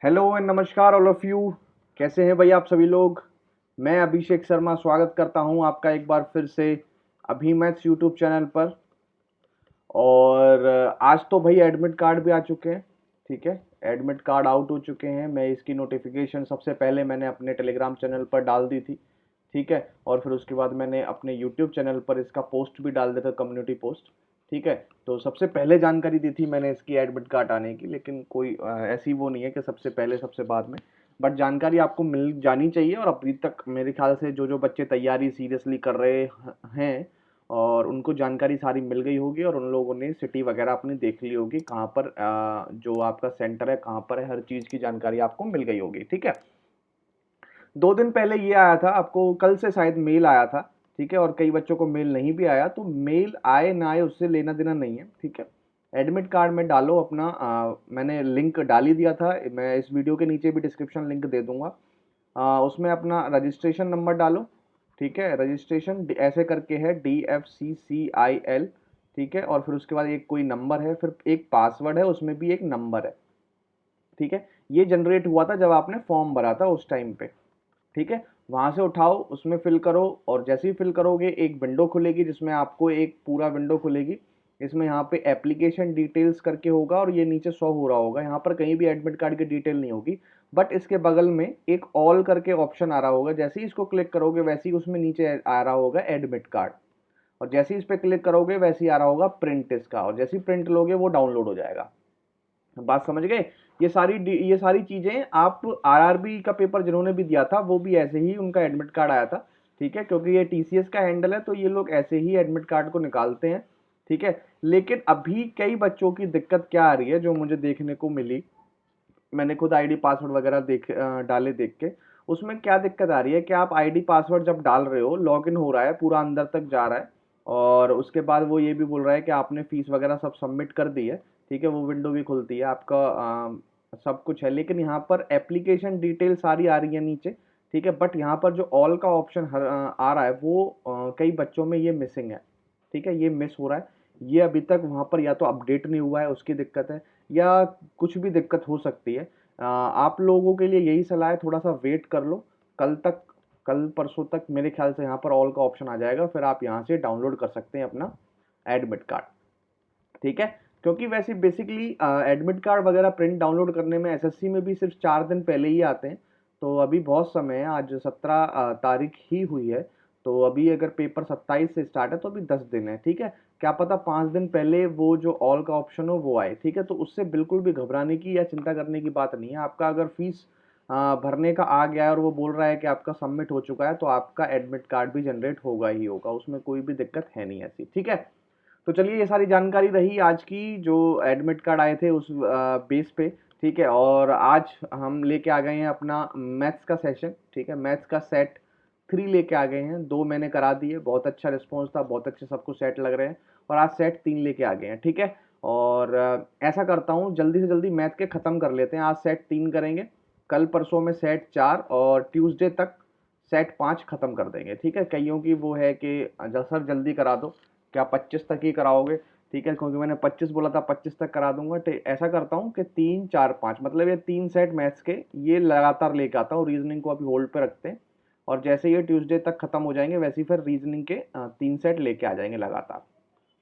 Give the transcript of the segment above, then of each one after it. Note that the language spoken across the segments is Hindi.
हेलो एंड नमस्कार ऑल ऑफ यू। कैसे हैं भाई आप सभी लोग। मैं अभिषेक शर्मा स्वागत करता हूं आपका एक बार फिर से अभी मैथ्स यूट्यूब चैनल पर। और आज तो भाई एडमिट कार्ड भी आ चुके हैं। ठीक है, एडमिट कार्ड आउट हो चुके हैं। मैं इसकी नोटिफिकेशन सबसे पहले मैंने अपने टेलीग्राम चैनल पर डाल दी थी। ठीक है, और फिर उसके बाद मैंने अपने यूट्यूब चैनल पर इसका पोस्ट भी डाल दिया था, कम्युनिटी पोस्ट। ठीक है, तो सबसे पहले जानकारी दी थी मैंने इसकी एडमिट कार्ड आने की, लेकिन कोई ऐसी वो नहीं है कि सबसे पहले सबसे बाद में। बट जानकारी आपको मिल जानी चाहिए। और अभी तक मेरे ख्याल से जो जो बच्चे तैयारी सीरियसली कर रहे हैं और उनको जानकारी सारी मिल गई होगी, और उन लोगों ने सिटी वगैरह अपनी देख ली होगी, कहाँ पर जो आपका सेंटर है कहाँ पर है, हर चीज़ की जानकारी आपको मिल गई होगी। ठीक है, 2 दिन पहले ये आया था आपको, कल से शायद मेल आया था। ठीक है, और कई बच्चों को मेल नहीं भी आया, तो मेल आए ना आए उससे लेना देना नहीं है। ठीक है, एडमिट कार्ड में डालो अपना मैंने लिंक डाल ही दिया था, मैं इस वीडियो के नीचे भी डिस्क्रिप्शन लिंक दे दूंगा। उसमें अपना रजिस्ट्रेशन नंबर डालो। ठीक है, रजिस्ट्रेशन ऐसे करके है DFCCIL। ठीक है, और फिर उसके बाद एक कोई नंबर है, फिर एक पासवर्ड है, उसमें भी एक नंबर है। ठीक है, ये जनरेट हुआ था जब आपने फॉर्म भरा था उस टाइम पे। ठीक है, वहां से उठाओ, उसमें फिल करो, और जैसे ही फिल करोगे एक विंडो खुलेगी, जिसमें आपको एक पूरा विंडो खुलेगी। इसमें यहाँ पे एप्लीकेशन डिटेल्स करके होगा, और ये नीचे शो हो रहा होगा, यहाँ पर कहीं भी एडमिट कार्ड की डिटेल नहीं होगी। बट इसके बगल में एक ऑल करके ऑप्शन आ रहा होगा, जैसे ही इसको क्लिक करोगे वैसे ही उसमें नीचे आ रहा होगा एडमिट कार्ड। और जैसे ही इस पर क्लिक करोगे वैसे ही आ रहा होगा प्रिंट इसका, और जैसे ही प्रिंट लोगे वो डाउनलोड हो जाएगा। बात समझ गए। ये सारी चीजें आप आरआरबी का पेपर जिन्होंने भी दिया था वो भी ऐसे ही उनका एडमिट कार्ड आया था। ठीक है, क्योंकि ये टीसीएस का हैंडल है तो ये लोग ऐसे ही एडमिट कार्ड को निकालते हैं। ठीक है, लेकिन अभी कई बच्चों की दिक्कत क्या आ रही है जो मुझे देखने को मिली, मैंने खुद आईडी पासवर्ड वगैरह डाले देख के। उसमें क्या दिक्कत आ रही है कि आप आईडी पासवर्ड जब डाल रहे हो, लॉगिन हो रहा है, पूरा अंदर तक जा रहा है, और उसके बाद वो ये भी बोल रहा है कि आपने फीस वगैरह सब सबमिट कर दी है। ठीक है, वो विंडो भी खुलती है आपका, सब कुछ है, लेकिन यहाँ पर एप्लीकेशन डिटेल सारी आ रही है नीचे। ठीक है, बट यहाँ पर जो ऑल का ऑप्शन आ रहा है वो कई बच्चों में ये मिसिंग है। ठीक है, ये मिस हो रहा है। ये अभी तक वहाँ पर या तो अपडेट नहीं हुआ है, उसकी दिक्कत है, या कुछ भी दिक्कत हो सकती है। आप लोगों के लिए यही सलाह है, थोड़ा सा वेट कर लो। कल तक, कल परसों तक मेरे ख्याल से यहाँ पर ऑल का ऑप्शन आ जाएगा, फिर आप यहाँ से डाउनलोड कर सकते हैं अपना एडमिट कार्ड। ठीक है, क्योंकि वैसे बेसिकली एडमिट कार्ड वगैरह प्रिंट डाउनलोड करने में एसएससी में भी सिर्फ 4 दिन पहले ही आते हैं। तो अभी बहुत समय है, आज 17 तारीख ही हुई है। तो अभी अगर पेपर 27 से स्टार्ट है तो अभी 10 दिन है। ठीक है, क्या पता 5 दिन पहले वो जो ऑल का ऑप्शन हो वो आए। ठीक है, तो उससे बिल्कुल भी घबराने की या चिंता करने की बात नहीं है। आपका अगर फीस भरने का आ गया है और वो बोल रहा है कि आपका सबमिट हो चुका है, तो आपका एडमिट कार्ड भी जनरेट होगा ही होगा, उसमें कोई भी दिक्कत है नहीं ऐसी। ठीक है, तो चलिए ये सारी जानकारी रही आज की, जो एडमिट कार्ड आए थे उस बेस पे। ठीक है, और आज हम लेके आ गए हैं अपना मैथ्स का सेशन। ठीक है, मैथ्स का सेट 3 लेके आ गए हैं, 2 मैंने करा दिए, बहुत अच्छा रिस्पॉन्स था, बहुत अच्छे सबको सेट लग रहे हैं। और आज सेट 3 लेके आ गए हैं। ठीक है, और ऐसा करता हूँ जल्दी से जल्दी मैथ के ख़त्म कर लेते हैं, आज सेट 3 करेंगे, कल परसों में सेट 4, और ट्यूसडे तक सेट 5 खत्म कर देंगे। ठीक है, कईयों की वो है कि सर जल्दी करा दो, क्या 25 तक ही कराओगे। ठीक है, क्योंकि मैंने 25 बोला था, 25 तक करा दूंगा। ऐसा करता हूँ कि 3 4 5 मतलब ये 3 सेट मैथ्स के ये लगातार लेके आता हूँ, रीजनिंग को अभी होल्ड पे रखते हैं। और जैसे ये ट्यूसडे तक खत्म हो जाएंगे वैसे ही फिर रीजनिंग के 3 सेट लेके आ जाएंगे लगातार।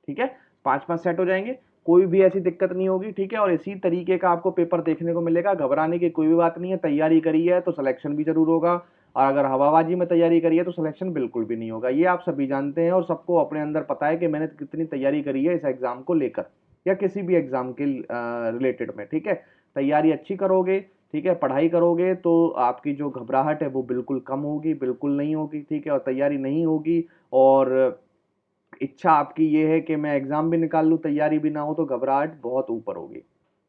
ठीक है, 5 5 सेट हो जाएंगे, कोई भी ऐसी दिक्कत नहीं होगी। ठीक है, और इसी तरीके का आपको पेपर देखने को मिलेगा, घबराने की कोई भी बात नहीं है। तैयारी करी है तो सिलेक्शन भी जरूर होगा, और अगर हवाबाजी में तैयारी करी है तो सिलेक्शन बिल्कुल भी नहीं होगा। ये आप सभी जानते हैं, और सबको अपने अंदर पता है कि मैंने कितनी तैयारी करी है इस एग्जाम को लेकर, या किसी भी एग्जाम के रिलेटेड में। ठीक है, तैयारी अच्छी करोगे, ठीक है, पढ़ाई करोगे, तो आपकी जो घबराहट है वो बिल्कुल कम होगी, बिल्कुल नहीं होगी। ठीक है, और तैयारी नहीं होगी, और इच्छा आपकी ये है कि मैं एग्जाम भी निकाल लूँ, तैयारी भी ना हो, तो घबराहट बहुत ऊपर होगी।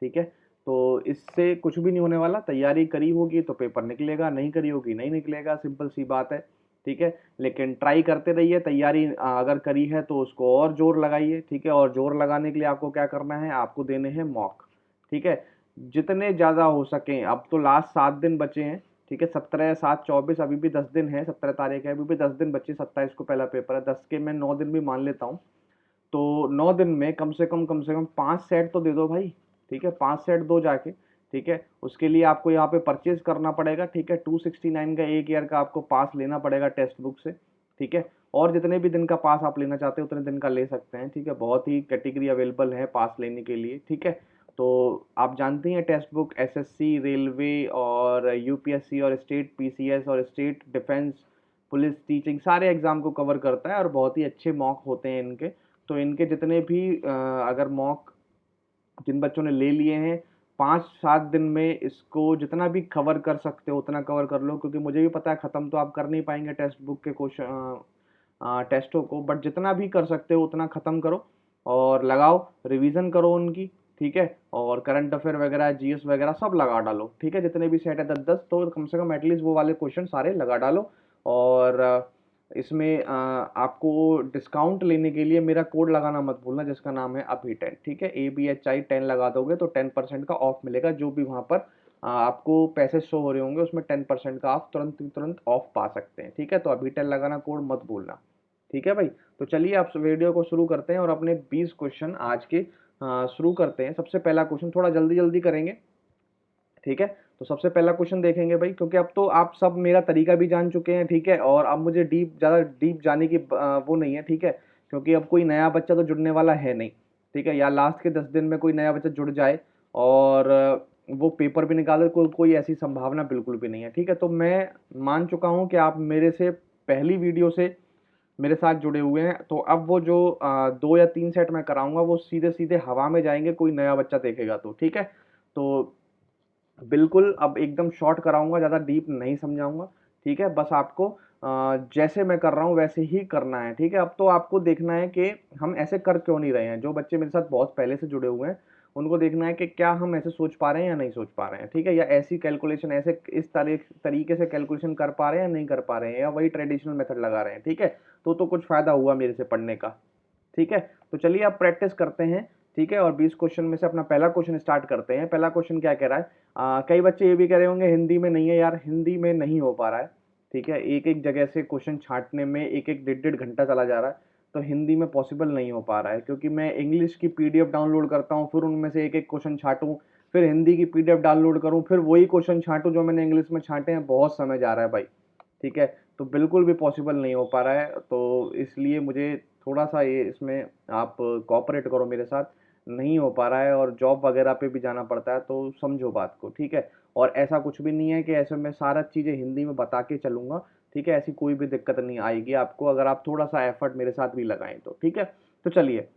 ठीक है, तो इससे कुछ भी नहीं होने वाला। तैयारी करी होगी तो पेपर निकलेगा, नहीं करी होगी नहीं निकलेगा, सिंपल सी बात है। ठीक है, लेकिन ट्राई करते रहिए। तैयारी अगर करी है तो उसको और जोर लगाइए। ठीक है, और जोर लगाने के लिए आपको क्या करना है, आपको देने हैं मॉक। ठीक है, जितने ज़्यादा हो सकें, अब तो लास्ट 7 दिन बचे हैं। ठीक है, 17 7 24, अभी भी 10 दिन है, 17 तारीख है, अभी भी 10 दिन बचे, 27 को पहला पेपर है, 10 के मैं 9 दिन भी मान लेता हूँ। तो 9 दिन में कम से कम 5 सेट तो दे दो भाई। ठीक है, 5 सेट दो जाके। ठीक है। उसके लिए आपको यहाँ पे परचेज करना पड़ेगा, ठीक है। 269 का एक ईयर का आपको पास लेना पड़ेगा टेक्स्ट बुक से, ठीक है। और जितने भी दिन का पास आप लेना चाहते हैं उतने दिन का ले सकते हैं, ठीक है। बहुत ही कैटेगरी अवेलेबल है पास लेने के लिए, ठीक है। तो आप जानते हैं टेक्स्ट बुक एसएससी, रेलवे और यूपीएससी और स्टेट पीसीएस और स्टेट डिफेंस, पुलिस, टीचिंग सारे एग्जाम को कवर करता है और बहुत ही अच्छे मॉक होते हैं इनके। तो इनके जितने भी अगर मॉक जिन बच्चों ने ले लिए हैं 5-7 दिन में इसको जितना भी कवर कर सकते हो उतना कवर कर लो, क्योंकि मुझे भी पता है ख़त्म तो आप कर नहीं पाएंगे टेक्स्ट बुक के क्वेश्चन टेस्टों को, बट जितना भी कर सकते हो उतना ख़त्म करो और लगाओ, रिवीजन करो उनकी, ठीक है। और करंट अफेयर वगैरह, जीएस वगैरह सब लगा डालो, ठीक है। जितने भी सेट है 10-10 तो कम से कम एटलीस्ट वो वाले क्वेश्चन सारे लगा डालो। और इसमें आपको डिस्काउंट लेने के लिए मेरा कोड लगाना मत भूलना, जिसका नाम है अभी10, ठीक है। ABHI10 लगा दोगे तो 10% का ऑफ मिलेगा। जो भी वहाँ पर आपको पैसे शो हो रहे होंगे उसमें 10% का आप तुरंत तुरंत ऑफ पा सकते हैं, ठीक है। तो अभी10 लगाना कोड मत भूलना, ठीक है भाई। तो चलिए आप वीडियो को शुरू करते हैं और अपने 20 क्वेश्चन आज के शुरू करते हैं। सबसे पहला क्वेश्चन थोड़ा जल्दी जल्दी करेंगे, ठीक है। तो सबसे पहला क्वेश्चन देखेंगे भाई, क्योंकि अब तो आप सब मेरा तरीका भी जान चुके हैं, ठीक है। और अब मुझे ज़्यादा डीप जाने की वो नहीं है, ठीक है। क्योंकि अब कोई नया बच्चा तो जुड़ने वाला है नहीं, ठीक है। या लास्ट के 10 दिन में कोई नया बच्चा जुड़ जाए और वो पेपर भी निकाले, कोई ऐसी संभावना बिल्कुल भी नहीं है, ठीक है। तो मैं मान चुका हूँ कि आप मेरे से पहली वीडियो से मेरे साथ जुड़े हुए हैं, तो अब वो जो 2 या 3 सेट मैं कराऊंगा वो सीधे सीधे हवा में जाएंगे, कोई नया बच्चा देखेगा तो, ठीक है। तो बिल्कुल अब एकदम शॉर्ट कराऊंगा, ज़्यादा डीप नहीं समझाऊंगा, ठीक है। बस आपको जैसे मैं कर रहा हूँ वैसे ही करना है, ठीक है। अब तो आपको देखना है कि हम ऐसे कर क्यों नहीं रहे हैं। जो बच्चे मेरे साथ बहुत पहले से जुड़े हुए हैं उनको देखना है कि क्या हम ऐसे सोच पा रहे हैं या नहीं सोच पा रहे हैं, ठीक है। या ऐसी कैलकुलेशन ऐसे इस तरीके से कैलकुलेशन कर पा रहे हैं या नहीं कर पा रहे हैं, या वही ट्रेडिशनल मेथड लगा रहे हैं, ठीक है। तो कुछ फ़ायदा हुआ मेरे से पढ़ने का, ठीक है। तो चलिए अब प्रैक्टिस करते हैं, ठीक है। और 20 क्वेश्चन में से अपना पहला क्वेश्चन स्टार्ट करते हैं। पहला क्वेश्चन क्या कह रहा है, कई बच्चे ये भी कह रहे होंगे हिंदी में नहीं है यार, हिंदी में नहीं हो पा रहा है, ठीक है। एक एक जगह से क्वेश्चन छांटने में एक एक 1.5-1.5 घंटा चला जा रहा है, तो हिंदी में पॉसिबल नहीं हो पा रहा है, क्योंकि मैं इंग्लिश की पीडीएफ डाउनलोड करता हूँ, फिर उनमें से एक एक क्वेश्चन छांटूँ, फिर हिंदी की पीडीएफ डाउनलोड करूँ, फिर वही क्वेश्चन छांटूँ जो मैंने इंग्लिश में छांटे हैं। बहुत समय जा रहा है भाई, ठीक है। तो बिल्कुल भी पॉसिबल नहीं हो पा रहा है, तो इसलिए मुझे थोड़ा सा ये इसमें आप कोऑपरेट करो मेरे साथ। नहीं हो पा रहा है और जॉब वगैरह पे भी जाना पड़ता है, तो समझो बात को, ठीक है। और ऐसा कुछ भी नहीं है कि ऐसे मैं सारा चीज़ें हिंदी में बता के चलूँगा, ठीक है। ऐसी कोई भी दिक्कत नहीं आएगी आपको अगर आप थोड़ा सा एफर्ट मेरे साथ भी लगाएं तो, ठीक है। तो चलिए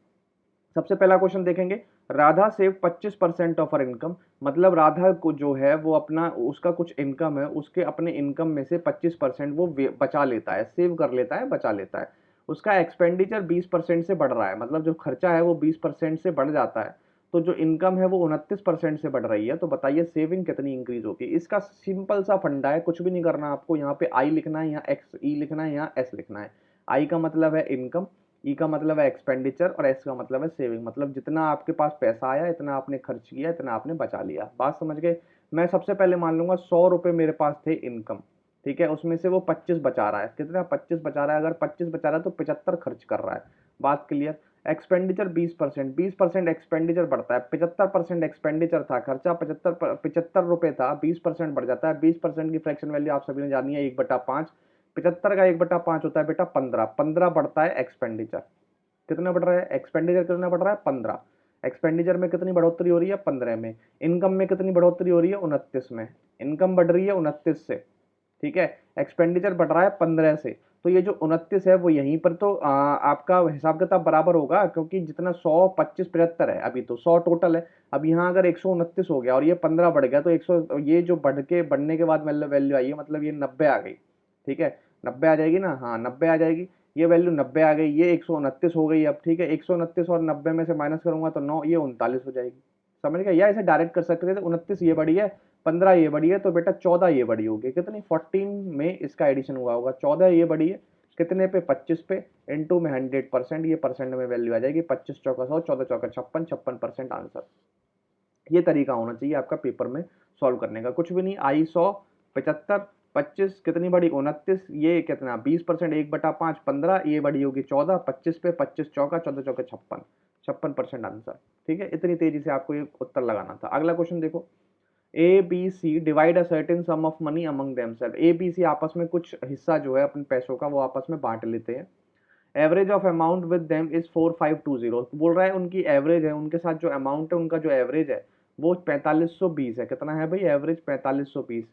सबसे पहला क्वेश्चन देखेंगे। Radha save 25% of her income, मतलब राधा को जो है वो अपना उसका कुछ इनकम है, उसके अपने इनकम में से 25% वो बचा लेता है, सेव कर लेता है, बचा लेता है। उसका एक्सपेंडिचर 20% से बढ़ रहा है, मतलब जो खर्चा है वो 20% से बढ़ जाता है, तो जो इनकम है वो 29% से बढ़ रही है। तो बताइए सेविंग कितनी इंक्रीज होगी। इसका सिंपल सा फंडा है, कुछ भी नहीं करना आपको। यहाँ पे आई लिखना है, यहाँ एक्स ई लिखना है, यहाँ एस लिखना है। आई का मतलब है इनकम, ई का मतलब है एक्सपेंडिचर और एस का मतलब है सेविंग। मतलब जितना आपके पास पैसा आया इतना आपने खर्च किया, इतना आपने बचा लिया। बात समझ गए। मैं सबसे पहले मान लूंगा 100 रुपये मेरे पास थे इनकम, ठीक है। उसमें से वो 25 बचा रहा है। कितना 25 बचा रहा है, अगर 25 बचा रहा है तो 75 खर्च कर रहा है। बात क्लियर। एक्सपेंडिचर 20%, 20% एक्सपेंडिचर बढ़ता है। 75% एक्सपेंडिचर था, खर्चा 75 रुपये था, 20% बढ़ जाता है। 20% की फ्रैक्शन वैल्यू आप सभी ने जानी है 1/5। 75 का 1/5 होता है बेटा 15। 15 बढ़ता है एक्सपेंडिचर। कितना बढ़ रहा है एक्सपेंडिचर, कितना बढ़ रहा है 15। एक्सपेंडिचर में कितनी बढ़ोतरी हो रही है 15 में। इनकम में कितनी बढ़ोतरी हो रही है 29 में। इनकम बढ़ रही है 29 से, ठीक है। एक्सपेंडिचर बढ़ रहा है 15 से। तो ये जो 29 है वो यहीं पर तो आपका हिसाब किताब बराबर होगा, क्योंकि जितना 100, 25, 75 है, अभी तो 100 टोटल है। अब यहाँ अगर 129 हो गया और ये 15 बढ़ गया तो 100, ये जो बढ़ने के बाद वैल्यू आई है, मतलब ये 90 आ गई, ठीक है। 90 आ जाएगी ना, हाँ 90 आ जाएगी। ये वैल्यू 90 आ गई, ये 129 हो गई अब, ठीक है। 129 और 90 में से माइनस करूंगा तो 9, ये 39 हो जाएगी। समझ गए। या इसे डायरेक्ट कर सकते थे, 29 ये बड़ी है, 15 ये बड़ी है, तो बेटा 14 ये बड़ी होगी। कितनी 14 में इसका एडिशन हुआ होगा, 14 ये बड़ी है कितने पे 25 पे, इनटू में 100%, ये परसेंट में वैल्यू आ जाएगी। 25 चौका 100, 14 चौका 56, 56% आंसर। ये तरीका होना चाहिए आपका पेपर में सॉल्व करने का। कुछ भी नहीं, आई 100, 75, 25 कितनी बड़ी 29, ये कितना 20%, 1/5 15, ये बड़ी होगी 14। 25 पे 25 चौका 14 चौके 56, 56% आंसर, ठीक है। इतनी तेजी से आपको ये उत्तर लगाना था। अगला क्वेश्चन देखो। A B C divide a certain sum of money among themselves, A B C आपस में कुछ हिस्सा जो है अपने पैसों का वो आपस में बांट लेते हैं। Average of amount with them is 4520, बोल रहा है उनकी एवरेज है, उनके साथ जो अमाउंट है उनका जो एवरेज है वो 4520 है। कितना है भाई एवरेज 4520,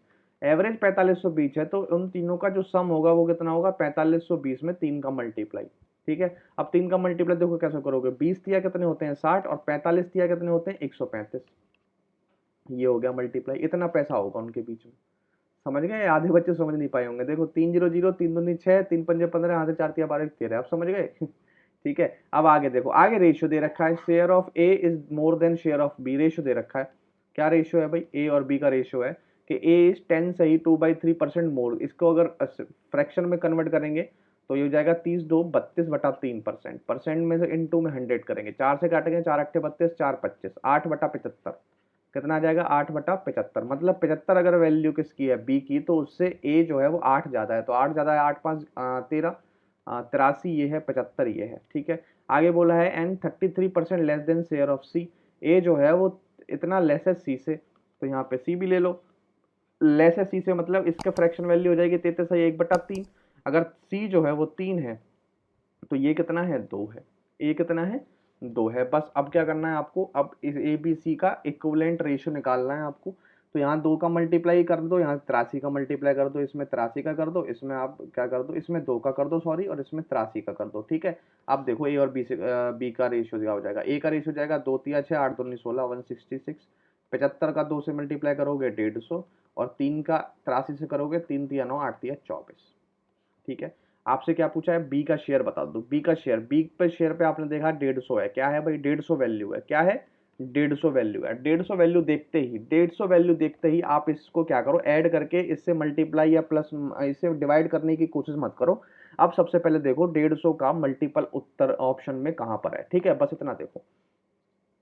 एवरेज 4520 है, तो उन तीनों का जो सम होगा वो कितना होगा 4520 में 3 का मल्टीप्लाई। ठीक है, अब 3 का मल्टीप्लाई देखो कैसे करोगे, 20 दिया कितने होते हैं 60 और 45 दिया कितने होते हैं 135, ये हो गया मल्टीप्लाई, इतना पैसा होगा उनके बीच में। समझ गए, आधे बच्चे समझ नहीं पाए होंगे, देखो 300, 3 दूनी 6, 3 पंजे 15, यहाँ से 4 तिया 12 13, आप समझ गए। ठीक है, अब आगे देखो, आगे रेशियो दे रखा है, share of A is more than share of B, ratio दे रखा है। क्या रेशियो है भाई, ए और बी का रेशियो है कि ए इज 10 सही 2/3% मोर, इसको अगर फ्रैक्शन में कन्वर्ट करेंगे तो ये हो जाएगा 30 2 32/3%, परसेंट में से इनटू में 100 करेंगे, 4 से काटेंगे 4 अट्ठे 32, 4 25, 8/75, कितना आ जाएगा 8/75, मतलब 75 अगर वैल्यू किसकी है बी की, तो उससे ए जो है वो 8 ज्यादा है, तो 8 ज्यादा है, 8 5 13, 83 ये है, 75 ये है। ठीक है, आगे बोला है and 33% less than share of C, A जो है वो इतना लेस है सी से, तो यहाँ पे सी भी ले लो, लेस है सी से मतलब इसका फ्रैक्शन वैल्यू हो जाएगी 33/1/3, अगर सी जो है वो 3 है तो ये कितना है 2 है, ए कितना है 2 है। बस अब क्या करना है आपको, अब इस ए बी सी का इक्विवेलेंट रेशियो निकालना है आपको, तो यहाँ 2 का मल्टीप्लाई कर दो, यहाँ 83 का मल्टीप्लाई कर दो, इसमें 83 का कर दो, इसमें आप क्या कर दो, इसमें 2 का कर दो सॉरी, और इसमें 83 का कर दो। ठीक है, अब देखो ए और बी से बी का रेशियो क्या हो जाएगा, ए का रेशियो जाएगा 2 तिया 6, 8 दूनी 16, 166, 75 का 2 से मल्टीप्लाई करोगे 150, और 3 का 83 से करोगे 3 तिया 9, 8 तिया 24। ठीक है, आपसे क्या पूछा है बी का शेयर बता दो, बी का शेयर, बी पे शेयर पे आपने देखा 150 है, क्या है भाई 150 वैल्यू है, क्या है 150 वैल्यू है। 150 वैल्यू देखते ही, 150 वैल्यू देखते ही आप इसको क्या करो, ऐड करके इससे मल्टीप्लाई या प्लस इसे डिवाइड करने की कोशिश मत करो। अब सबसे पहले देखो 150 का मल्टीपल उत्तर ऑप्शन में कहां पर है। ठीक है, बस इतना देखो,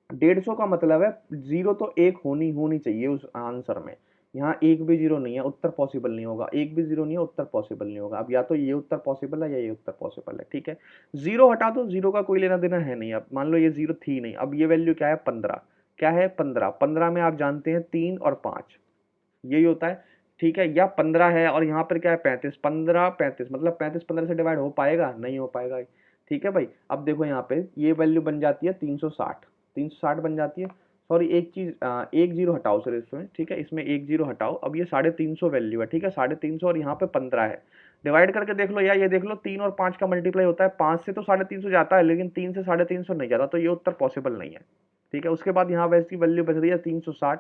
150 का मतलब है जीरो तो एक होनी होनी चाहिए उस आंसर में, यहाँ एक भी जीरो नहीं है, उत्तर पॉसिबल नहीं होगा, एक भी जीरो नहीं है, उत्तर पॉसिबल नहीं होगा। अब या तो ये उत्तर पॉसिबल है या ये उत्तर पॉसिबल है। ठीक है, जीरो हटा दो, जीरो का कोई लेना देना है नहीं, अब मान लो ये जीरो थी नहीं, अब ये वैल्यू क्या है 15, क्या है 15, 15 में आप जानते हैं 3 और 5 यही होता है। ठीक है, या 15 है और यहाँ पर क्या है 35, 15 35 मतलब 35 15 से डिवाइड हो पाएगा, नहीं हो पाएगा। ठीक है भाई, अब देखो यहाँ पे ये वैल्यू बन जाती है 360, 360 बन जाती है, सॉरी एक चीज एक जीरो हटाओ सर इसमें। ठीक है, इसमें एक जीरो हटाओ, अब ये 350 वैल्यू है। ठीक है, 350 और यहाँ पे 15 है, डिवाइड करके देख लो, या ये देख लो 3 और 5 का मल्टीप्लाई होता है, 5 से तो 350 जाता है लेकिन 3 से 350 नहीं जाता, तो ये उत्तर पॉसिबल नहीं है। ठीक है, उसके बाद यहाँ वैसी वैल्यू बच रही है 360,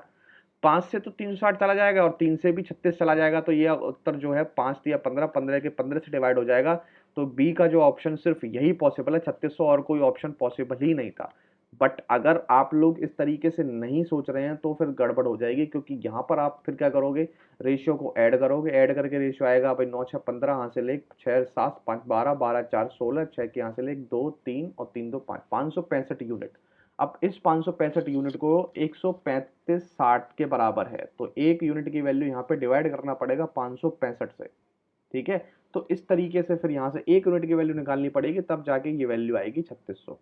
5 से तो 360 चला जाएगा और 3 से भी 36 चला जाएगा, तो ये उत्तर जो है 5 या 15, 15 के 15 से डिवाइड हो जाएगा, तो बी का जो ऑप्शन सिर्फ यही पॉसिबल है 3600, और कोई ऑप्शन पॉसिबल ही नहीं था। बट अगर आप लोग इस तरीके से नहीं सोच रहे हैं तो फिर गड़बड़ हो जाएगी, क्योंकि यहाँ पर आप फिर क्या करोगे, रेशियो को ऐड करोगे, ऐड करके रेशियो आएगा भाई 9 6 15, यहाँ से ले 6 7 5 12, 12 4 16, 6 के यहाँ से ले 2 3 और 3 2 5, 565 यूनिट। अब इस 565 यूनिट को 135 60 के बराबर है, तो एक यूनिट की वैल्यू यहाँ पे डिवाइड करना पड़ेगा 565 से। ठीक है, तो इस तरीके से फिर यहाँ से एक यूनिट की वैल्यू निकालनी पड़ेगी, तब जाके ये वैल्यू आएगी 3600।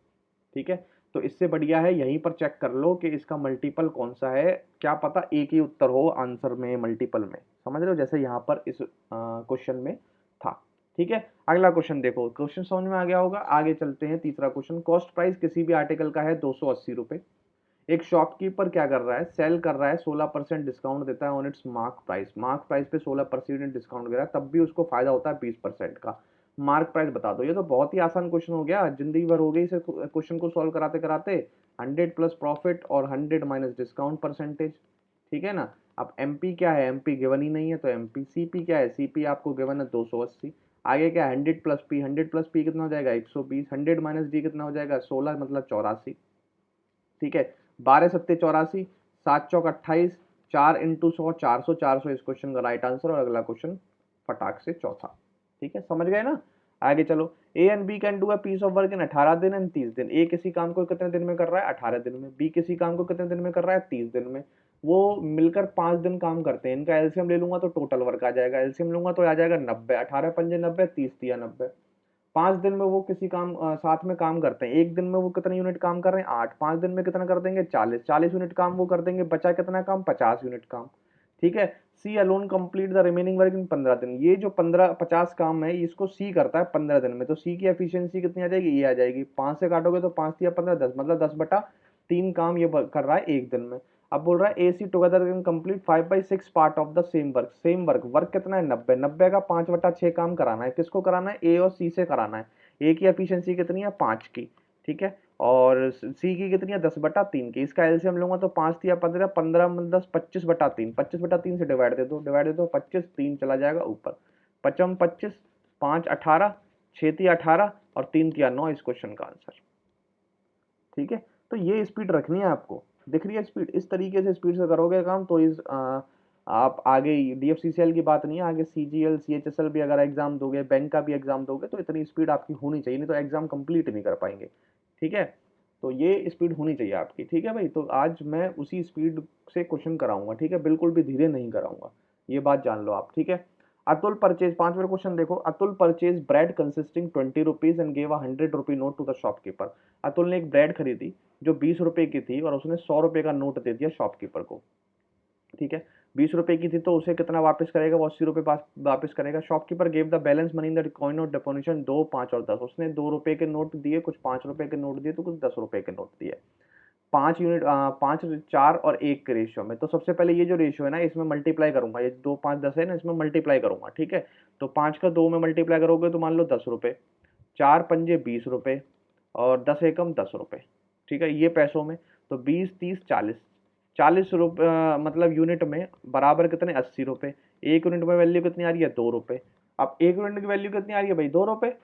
ठीक है, तो इससे बढ़िया है यहीं पर चेक कर लो कि इसका मल्टीपल कौन सा है, क्या पता एक ही उत्तर हो आंसर में मल्टीपल में, समझ रहे हो, जैसे यहाँ पर इस क्वेश्चन में था। ठीक है, अगला क्वेश्चन देखो, क्वेश्चन समझ में आ गया होगा, आगे चलते हैं। तीसरा क्वेश्चन, कॉस्ट प्राइस किसी भी आर्टिकल का है 280 रुपए, एक शॉपकीपर क्या कर रहा है, सेल कर रहा है, 16% डिस्काउंट देता है on it's mark price, mark price पे 16% डिस्काउंट दे रहा है, तब भी उसको फायदा होता है 20% का। मार्क प्राइस बता दो, ये तो बहुत ही आसान क्वेश्चन हो गया, जिंदगी भर हो गई इस क्वेश्चन को सॉल्व कराते कराते। 100 प्लस प्रॉफिट और 100 माइनस डिस्काउंट परसेंटेज। ठीक है ना, अब एमपी क्या है, एमपी गिवन ही नहीं है, तो एमपी, सीपी क्या है, सीपी आपको गिवन है 280, आगे क्या 100 प्लस पी, 100 प्लस पी कितना हो जाएगा 120, 100 माइनस डी कितना हो जाएगा 16 मतलब 84। ठीक है, 12 7 84, 7 चौक 28, 4 × 100 400, 400 इस क्वेश्चन का राइट आंसर, और अगला क्वेश्चन फटाक से चौथा। ठीक है, समझ गए ना, आगे चलो। A and B can do a piece of work in 18 दिन एंड 30 दिन, ए किसी काम को कितने दिन में कर रहा है 18 दिन में, बी किसी काम को कितने दिन में कर रहा है 30 दिन में, वो मिलकर 5 दिन काम करते हैं, इनका एलसीएम ले लूंगा तो टोटल वर्क आ जाएगा, एलसीएम लूंगा तो आ जाएगा 90, 18 पंजे 90, 30 तिया 90, 5 दिन में वो किसी काम साथ में काम करते हैं, एक दिन में वो कितने यूनिट काम कर रहे हैं 8, 5 दिन में कितना कर देंगे 40, 40 यूनिट काम वो कर देंगे, बचा कितना काम 50 यूनिट काम। ठीक है, C alone complete the remaining work in 15 दिन। ये जो 15-50 काम है इसको सी करता है 15 दिन में, तो सी की एफिशिएंसी कितनी आ जाएगी, ये आ जाएगी 5 से काटोगे तो 5 या 15 10, मतलब 10/3 काम ये कर रहा है एक दिन में। अब बोल रहा है A C together can complete 5/6 part of the same work. Same work, work कितना है 90, 90 का 5/6 काम कराना है, किसको कराना है ए और सी से कराना है। ए की एफिशिएंसी कितनी है 5 की, ठीक है, और सी की कितनी है 10/3 की। इसका एलसीएम लूंगा तो 5 या 15, 15 में 10 25/3, 25/3 से डिवाइड दे दो, 25, 3 चला जाएगा ऊपर, 55 25, 5 18, 6 18 और 3 9 इस क्वेश्चन का आंसर। ठीक है, तो ये स्पीड रखनी है आपको, दिख रही है स्पीड, इस तरीके से स्पीड से करोगे काम तो आप आगे डीएफसीसीएल की बात नहीं है, आगे सीजीएल सीएचएसएल भी अगर एग्जाम दोगे, बैंक का भी एग्जाम दोगे तो इतनी स्पीड आपकी होनी चाहिए, नहीं तो एग्जाम कंप्लीट नहीं कर पाएंगे। ठीक है, तो ये स्पीड होनी चाहिए आपकी। ठीक है भाई, तो आज मैं उसी स्पीड से क्वेश्चन कराऊंगा, ठीक है, बिल्कुल भी धीरे नहीं कराऊंगा, ये बात जान लो आप। ठीक है, अतुल परचेज, 5वां क्वेश्चन देखो, Atul purchase bread consisting 20 rupees and gave 100 rupee note to the shopkeeper. Atul ने एक ब्रेड खरीदी जो 20 रुपए की थी और उसने 100 रुपए का नोट दे दिया शॉपकीपर को। ठीक है, 20 रुपए की थी तो उसे कितना वापस करेगा, वो 80 रुपए वापस करेगा। Shopkeeper gave the balance money in the coin of deposition 2, 5 और 10। उसने 2 रुपए के नोट दिए, कुछ 5 रुपए के नोट दिए तो कुछ 10 रुपए के नोट दिए। 5 यूनिट 5 4 और 1 के रेशियो में। तो सबसे पहले ये जो रेशियो है ना इसमें मल्टीप्लाई करूंगा, ये 2 5 10 है ना, इसमें मल्टीप्लाई करूंगा। ठीक है, तो 5 का 2 में मल्टीप्लाई करोगे तो मान लो 10 रुपए, 4 पंजे 20 रुपए और 10 एकम 10 रुपए। ठीक है, ये पैसों में, तो 20 30 40, 40 रुपए मतलब यूनिट में बराबर कितने 80 रुपए। एक यूनिट में वैल्यू कितनी आ रही है 2 रुपए। अब एक यूनिट की वैल्यू कितनी आ रही है भाई 2 रुपए,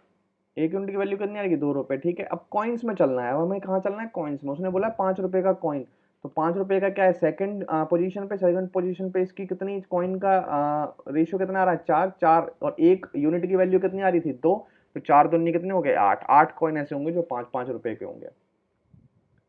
एक यूनिट की वैल्यू कितनी आएगी 2 रुपए। ठीक है, अब कॉइन्स में चलना है, अब हमें कहाँ चलना है कॉइन्स में। उसने बोला 5 रुपए का कॉइन, तो 5 रुपए का क्या है सेकंड पोजीशन पे, सेकंड पोजीशन पे इसकी कितनी कॉइन का रेशियो कितना आ रहा है 4 4, और एक यूनिट की वैल्यू कितनी आ रही थी 2, तो 4 दूनी कितने हो गए 8, 8 कॉइन ऐसे होंगे जो 5 5 रुपए के होंगे।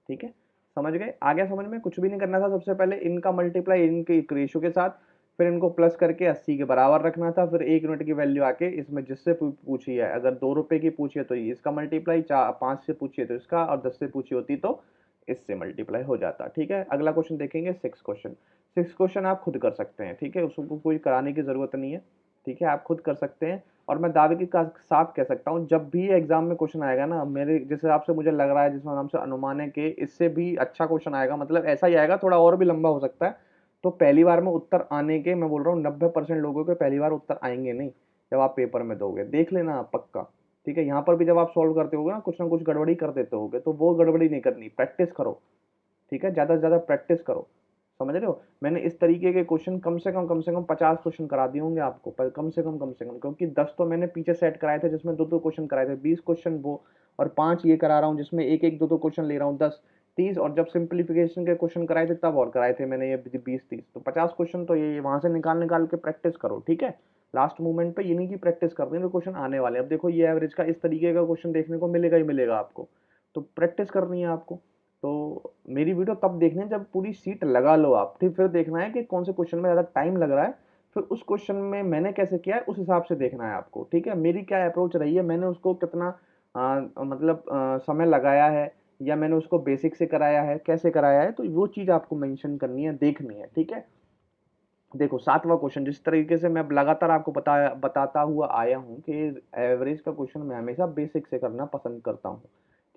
ठीक है, समझ गए, आ गया समझ में। कुछ भी नहीं करना था, सबसे पहले इनका मल्टीप्लाई इनके रेशियो के साथ, फिर इनको प्लस करके 80 के बराबर रखना था, फिर एक यूनिट की वैल्यू आके इसमें जिससे पूछी है, अगर 2 रुपए की पूछी है तो इसका मल्टीप्लाई, 5 से पूछी है तो इसका, और 10 से पूछी होती तो इससे मल्टीप्लाई हो जाता। ठीक है, अगला क्वेश्चन देखेंगे 6 क्वेश्चन। 6 क्वेश्चन आप खुद कर सकते हैं, ठीक है, उसको कोई कराने की जरूरत नहीं है। ठीक है, आप खुद कर सकते हैं, और मैं दावे के साथ कह सकता हूँ जब भी एग्जाम में क्वेश्चन आएगा ना, मेरे जिस हिसाब से मुझे लग रहा है, जिस हिसाब से अनुमान है कि इससे भी अच्छा क्वेश्चन आएगा, मतलब ऐसा ही आएगा, थोड़ा और भी लंबा हो सकता है। तो पहली बार में उत्तर आने के, मैं बोल रहा हूँ 90% लोगों के पहली बार उत्तर आएंगे नहीं, जब आप पेपर में दोगे देख लेना आप पक्का। ठीक है, यहाँ पर भी जब आप सॉल्व करते होगे ना कुछ गड़बड़ी कर देते होगे, तो वो गड़बड़ी नहीं करनी, प्रैक्टिस करो। ठीक है, ज्यादा से ज्यादा प्रैक्टिस करो, समझ रहे हो। मैंने इस तरीके के क्वेश्चन कम से कम 50 क्वेश्चन करा दिए होंगे आपको, पर कम से कम, क्योंकि 10 तो मैंने पीछे सेट कराए थे जिसमें 2 2 क्वेश्चन कराए थे, 20 क्वेश्चन वो, और 5 ये करा रहा हूँ जिसमें एक एक 2 2 क्वेश्चन ले रहा हूँ, 10 30, और जब सिंप्लीफिकेशन के क्वेश्चन कराए थे तब और कराए थे मैंने ये 20 30, तो 50 क्वेश्चन तो ये वहां से निकाल निकाल के प्रैक्टिस करो। ठीक है, लास्ट मोमेंट पे इन्हीं की प्रैक्टिस करते हैं, क्वेश्चन आने वाले। अब देखो ये एवरेज का इस तरीके का क्वेश्चन देखने को मिलेगा ही मिलेगा आपको, तो प्रैक्टिस करनी है आपको। तो मेरी वीडियो तब देखनी है जब पूरी सीट लगा लो आप, फिर देखना है कि कौन से क्वेश्चन में ज़्यादा टाइम लग रहा है, फिर उस क्वेश्चन में मैंने कैसे किया है उस हिसाब से देखना है आपको। ठीक है, मेरी क्या अप्रोच रही है, मैंने उसको कितना मतलब समय लगाया है, या मैंने उसको बेसिक से कराया है, कैसे कराया है, तो वो चीज़ आपको मेंशन करनी है, देखनी है। ठीक है, देखो 7वां क्वेश्चन, जिस तरीके से मैं लगातार आपको बताता हुआ आया हूँ कि एवरेज का क्वेश्चन मैं हमेशा बेसिक से करना पसंद करता हूँ।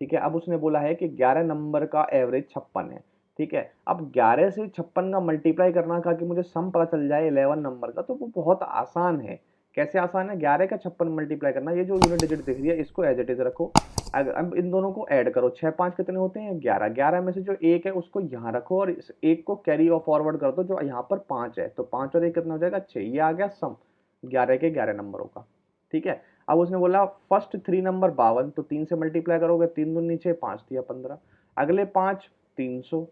ठीक है, अब उसने बोला है कि 11 नंबर का एवरेज 56 है। ठीक है, अब 11 से 56 का मल्टीप्लाई करना का कि मुझे सम पता चल जाए 11 नंबर का, तो वो बहुत आसान है। कैसे आसान है, 11 का 56 मल्टीप्लाई करना, ये जो यूनिट डिजिट दिख रही है इसको एज इट इज रखो, अगर अब इन दोनों को ऐड करो, 6 5 कितने होते हैं 11, 11 में से जो एक है उसको यहाँ रखो, और इस एक को कैरी और फॉरवर्ड कर दो, जो यहाँ पर 5 है, तो 5 और 1 कितना हो जाएगा 6, ये आ गया सम 11 के 11 नंबरों का। ठीक है, अब उसने बोला फर्स्ट 3 नंबर 52, तो 3 से मल्टीप्लाई करोगे, 3 दूनी 6, 5 दिया 15, अगले 5 300।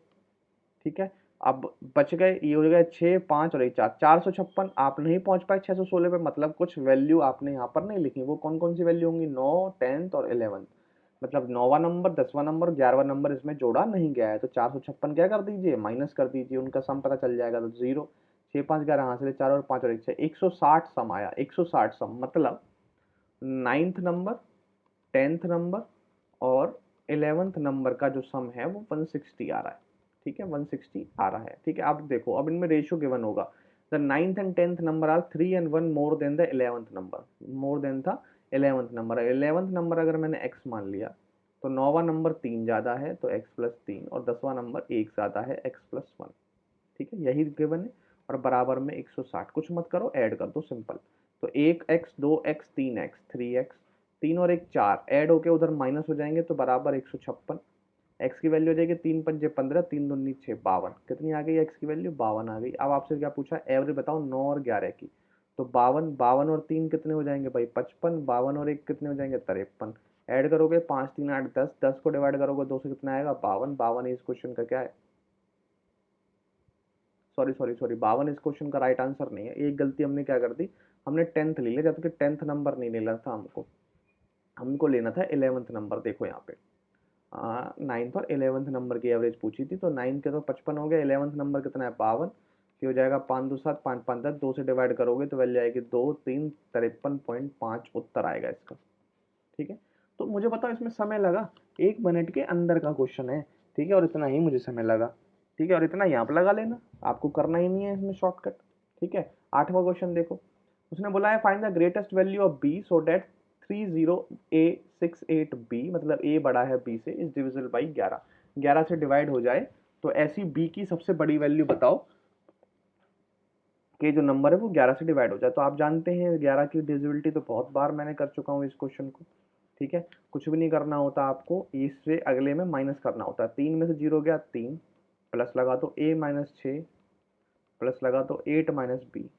ठीक है, अब बच गए, ये हो गया 6 5 और 1 4, 456। आप नहीं पहुंच पाए 616 पे, मतलब कुछ वैल्यू आपने यहाँ पर नहीं लिखी, वो कौन कौन सी वैल्यू होंगी 9 10 और 11, मतलब 9वां नंबर 10वां नंबर 11वां नंबर इसमें जोड़ा नहीं गया है, तो 456 क्या कर दीजिए माइनस कर दीजिए, उनका सम पता चल जाएगा, तो 0 6 5 11 हासिल 4 और 5 और 1 6, 160 सम आया, 160 सम, मतलब 9th नंबर 10th नंबर और 11th नंबर का जो सम है वो 160 आ रहा है, ठीक है, 160 आ रहा है, ठीक है। अब देखो, अब इनमें रेशियो गिवन होगा, the 9th and 10th number are 3 and 1 more than the 11th number, more than that 11th number. 11th number अगर मैंने x मान लिया तो 9वां नंबर 3 ज़्यादा है तो x प्लस 3, और 10वां नंबर 1 ज़्यादा है x प्लस 1, ठीक है, यही गिवन है। और बराबर में 160, कुछ मत करो, ऐड कर दो, सिंपल। तो 1x 2x 3x 3x, 3 और 1 4, ऐड होके उधर माइनस हो जाएंगे तो बराबर 156। x की वैल्यू हो जाएगी 3 पंजे 15, 3 दूनी 6 52, कितनी आ गई x की वैल्यू 52 आ गई। अब आपसे क्या पूछा, एवरेज बताओ 9 और 11 की, तो 52, 52 और 3 कितने हो जाएंगे भाई 55, 52 और 1 कितने हो जाएंगे 53, ऐड करोगे 5 3 8 10, 10 को डिवाइड करोगे 2 से कितना आएगा 52, 52 इस क्वेश्चन का क्या है, सॉरी सॉरी सॉरी 52 इस क्वेश्चन का राइट आंसर नहीं है। एक गलती हमने क्या कर दी, हमने 10th ले लिया, जबकि 10th नंबर नहीं लेना था हमको, हमको लेना था 11th नंबर। देखो यहाँ पे 9th और 11th नंबर की एवरेज पूछी थी, तो 9 के तो 55 हो गया, 11th नंबर कितना है 52, ये हो जाएगा 5 2 7 5 5 10, 2 से डिवाइड करोगे तो वैल्यू आएगी 2 3 53.5 उत्तर आएगा इसका, ठीक है। तो मुझे बताओ इसमें समय लगा 1 मिनट के अंदर का क्वेश्चन है, ठीक है, और इतना ही मुझे समय लगा, ठीक है, और इतना यहाँ पर लगा लेना, आपको करना ही नहीं है इसमें शॉर्टकट, ठीक है। 8वां क्वेश्चन देखो, उसने बोला है find the greatest value of B so that 30a68b, मतलब a बड़ा है b से, इज डिविजिबल बाई 11, 11 से डिवाइड हो जाए तो ऐसी b की सबसे बड़ी वैल्यू बताओ कि जो नंबर है वो 11 से डिवाइड हो जाए। तो आप जानते हैं 11 की डिविजिबिलिटी तो बहुत बार मैंने कर चुका हूँ इस क्वेश्चन को, ठीक है। कुछ भी नहीं करना होता आपको, इससे अगले में माइनस करना होता है, 3 में से 0 गया 3, प्लस लगा तो a माइनस 6, प्लस लगा तो 8 माइनस बी।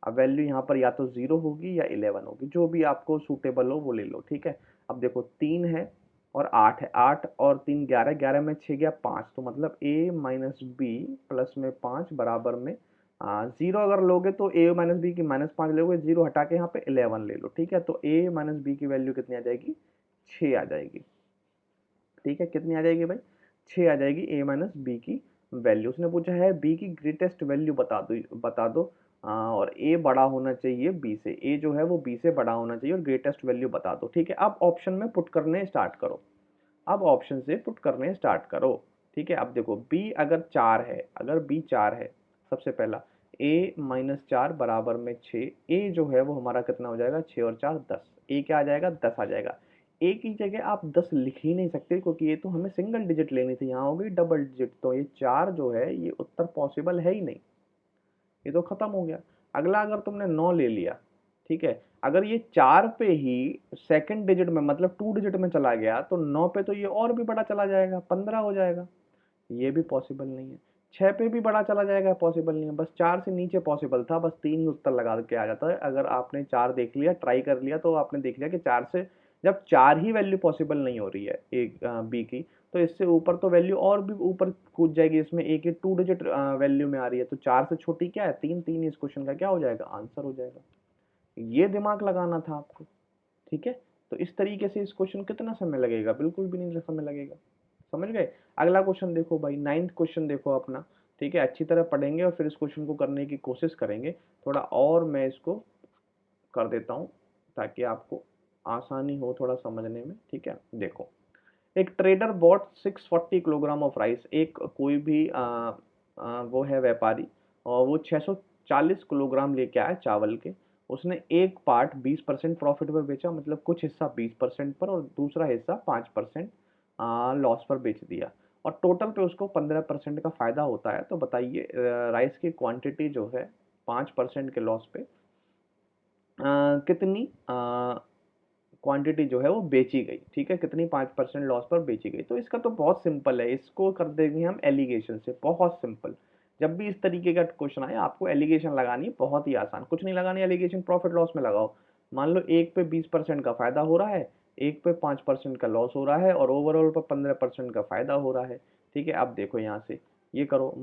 अब वैल्यू यहाँ पर या तो 0 होगी या 11 होगी, जो भी आपको सूटेबल हो वो ले लो, ठीक है। अब देखो 3 है और 8 है, 8 और 3 11, 11 में 6 गया 5, तो मतलब a माइनस बी प्लस में 5 बराबर में 0 अगर लोगे तो a माइनस बी की -5 लोगे, 0 हटा के यहाँ पे 11 ले लो, ठीक है। तो a माइनस बी की वैल्यू कितनी आ जाएगी, 6 आ जाएगी, ठीक है। कितनी आ जाएगी भाई, 6 आ जाएगी a माइनस बी की वैल्यू। उसने पूछा है b की ग्रेटेस्ट वैल्यू बता दो, बता दो, और a बड़ा होना चाहिए b से, a जो है वो b से बड़ा होना चाहिए और ग्रेटेस्ट वैल्यू बता दो, ठीक है। अब ऑप्शन में पुट करने स्टार्ट करो, अब ऑप्शन से पुट करने स्टार्ट करो, ठीक है। अब देखो b अगर 4 है, अगर b 4 है, सबसे पहला a माइनस 4 बराबर में 6, a जो है वो हमारा कितना हो जाएगा 6 और 4 10, a क्या आ जाएगा 10 आ जाएगा। a की जगह आप 10 लिख ही नहीं सकते क्योंकि ये तो हमें सिंगल डिजिट लेनी थी, यहाँ हो गई डबल डिजिट, तो ये 4 जो है ये उत्तर पॉसिबल है ही नहीं, ये तो खत्म हो गया। अगला अगर तुमने 9 ले लिया, ठीक है, अगर ये 4 पे ही सेकंड डिजिट में मतलब 2 डिजिट में चला गया तो 9 पे तो ये और भी बड़ा चला जाएगा, 15 हो जाएगा, ये भी पॉसिबल नहीं है। 6 पे भी बड़ा चला जाएगा, पॉसिबल नहीं है। बस 4 से नीचे पॉसिबल था, बस 3 ही उत्तर लगा के आ जाता है। अगर आपने 4 देख लिया, ट्राई कर लिया, तो आपने देख लिया कि 4 से जब 4 ही वैल्यू पॉसिबल नहीं हो रही है एक बी की, तो इससे ऊपर तो वैल्यू और भी ऊपर कूद जाएगी, इसमें एक ही 2 डिजिट वैल्यू में आ रही है, तो 4 से छोटी क्या है 3, 3 इस क्वेश्चन का क्या हो जाएगा आंसर हो जाएगा। ये दिमाग लगाना था आपको, ठीक है। तो इस तरीके से इस क्वेश्चन कितना समय लगेगा, बिल्कुल भी नहीं समय लगेगा, समझ गए। अगला क्वेश्चन देखो भाई, 9th क्वेश्चन देखो अपना, ठीक है, अच्छी तरह पढ़ेंगे और फिर इस क्वेश्चन को करने की कोशिश करेंगे। थोड़ा और मैं इसको कर देता हूँ ताकि आपको आसानी हो थोड़ा समझने में, ठीक है। देखो, एक trader bought 640 kilogram of rice, एक कोई भी वो है व्यापारी, और वो 640 किलोग्राम लेके आया चावल के, उसने एक पार्ट 20% प्रॉफिट पर बेचा, मतलब कुछ हिस्सा 20% पर और दूसरा हिस्सा 5% लॉस पर बेच दिया, और टोटल पे उसको 15% का फायदा होता है। तो बताइए राइस की क्वांटिटी जो है 5% के लॉस पे कितनी क्वांटिटी जो है वो बेची गई, ठीक है, कितनी 5% लॉस पर बेची गई। तो इसका तो बहुत सिंपल है, इसको कर देंगे हम एलिगेशन से, बहुत सिंपल। जब भी इस तरीके का क्वेश्चन आए आपको एलिगेशन लगानी, बहुत ही आसान, कुछ नहीं लगानी, एलिगेशन प्रॉफिट लॉस में लगाओ। मान लो एक पे 20% का फायदा हो रहा है, एक पे 5% का लॉस हो रहा है और ओवरऑल पर 15% का फायदा हो रहा है, ठीक है। अब देखो यहाँ से ये करो,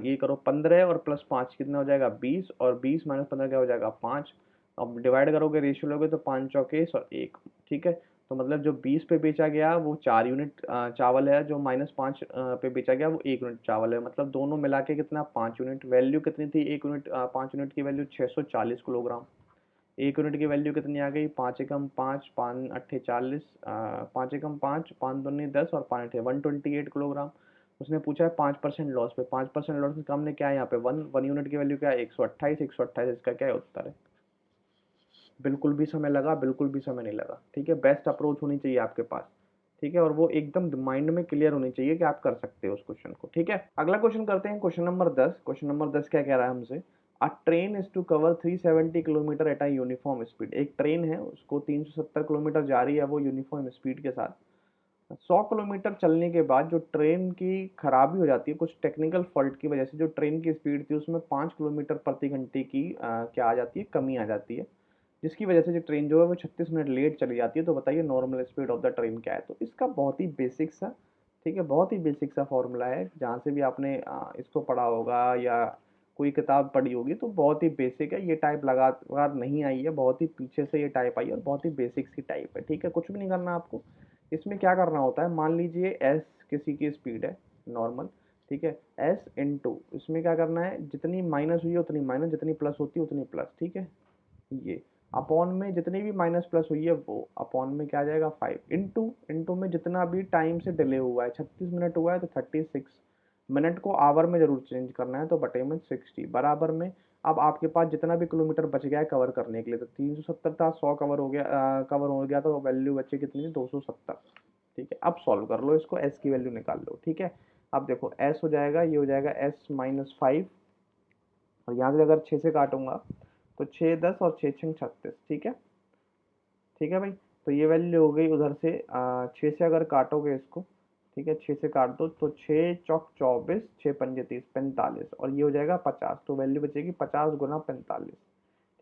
ये करो 15 और प्लस 5 कितना हो जाएगा 20, और 20 माइनस 15 क्या हो जाएगा 5। अब डिवाइड करोगे, रेशियो लोगे तो 5 चौके और 1, ठीक है। तो मतलब जो 20 पे बेचा गया वो 4 यूनिट चावल है, जो -5 पे बेचा गया वो 1 यूनिट चावल है, मतलब दोनों मिला के कितना 5 यूनिट। वैल्यू कितनी थी 1 यूनिट 5 यूनिट की वैल्यू 640 किलोग्राम, एक यूनिट की वैल्यू कितनी आ गई, 5 एकम 5, 5 अट्ठे 40, 5 एकम 5, 5 दूनी 10 और 5 अट्ठे 128 किलोग्राम। उसने पूछा है 5% लॉस पे, 5% लॉस में हमने क्या है यहाँ पे, वन यूनिट की वैल्यू क्या है, 128, 128, इसका क्या है उत्तर है। बिल्कुल भी समय लगा, बिल्कुल भी समय नहीं लगा, ठीक है। बेस्ट अप्रोच होनी चाहिए आपके पास, ठीक है, और वो एकदम माइंड में क्लियर होनी चाहिए कि आप कर सकते हो उस क्वेश्चन को, ठीक है। अगला क्वेश्चन करते हैं, क्वेश्चन नंबर 10। क्वेश्चन नंबर 10 क्या कह रहा है हमसे, a train is to cover 370 kilometre at a uniform speed. एक ट्रेन है, उसको 370 किलोमीटर जा रही है वो यूनिफॉर्म स्पीड के साथ। 100 किलोमीटर चलने के बाद जो ट्रेन की खराबी हो जाती है, कुछ टेक्निकल फॉल्ट की वजह से जो ट्रेन की स्पीड थी उसमें 5 किलोमीटर प्रति घंटे की क्या आ जाती है, कमी आ जाती है, जिसकी वजह से जो ट्रेन जो है वो 36 मिनट लेट चली जाती है। तो बताइए normal speed of the train क्या है। तो इसका बहुत ही बेसिक सा, ठीक है, बहुत ही बेसिक सा फॉर्मूला है, जहाँ से भी आपने इसको पढ़ा होगा या कोई किताब पढ़ी होगी, तो बहुत ही बेसिक है। ये टाइप लगातार नहीं आई है, बहुत ही पीछे से ये टाइप आई है और बहुत ही बेसिक सी टाइप है, ठीक है। कुछ भी नहीं करना आपको, इसमें क्या करना होता है, मान लीजिए एस किसी की स्पीड है नॉर्मल, ठीक है, एस इंटू इसमें क्या करना है, जितनी माइनस हुई है उतनी माइनस, जितनी प्लस होती है उतनी प्लस, ठीक है। ये अपॉन में जितनी भी माइनस प्लस हुई है वो अपॉन में क्या आ जाएगा 5, इंटू इंटू में जितना भी टाइम से डिले हुआ है, 36 मिनट हुआ है तो 36 मिनट को आवर में जरूर चेंज करना है, तो बटे में 60 बराबर में। अब आपके पास जितना भी किलोमीटर बच गया है कवर करने के लिए, तो 370 था, 100 कवर हो गया, कवर हो गया, तो वैल्यू बची कितनी, 270, ठीक है। अब सॉल्व कर लो इसको, एस की वैल्यू निकाल लो, ठीक है। अब देखो एस हो जाएगा, ये हो जाएगा एस माइनस 5, और यहाँ से अगर 6 से काटूंगा तो 6 10 और 6 6 36, ठीक है, ठीक है भाई। तो ये वैल्यू हो गई उधर से 6 से अगर काटोगे इसको, ठीक है, 6 से काट दो तो 6 चौक 24, 6 पंजे 30, 45, और ये हो जाएगा 50, तो वैल्यू बचेगी 50 गुना 45,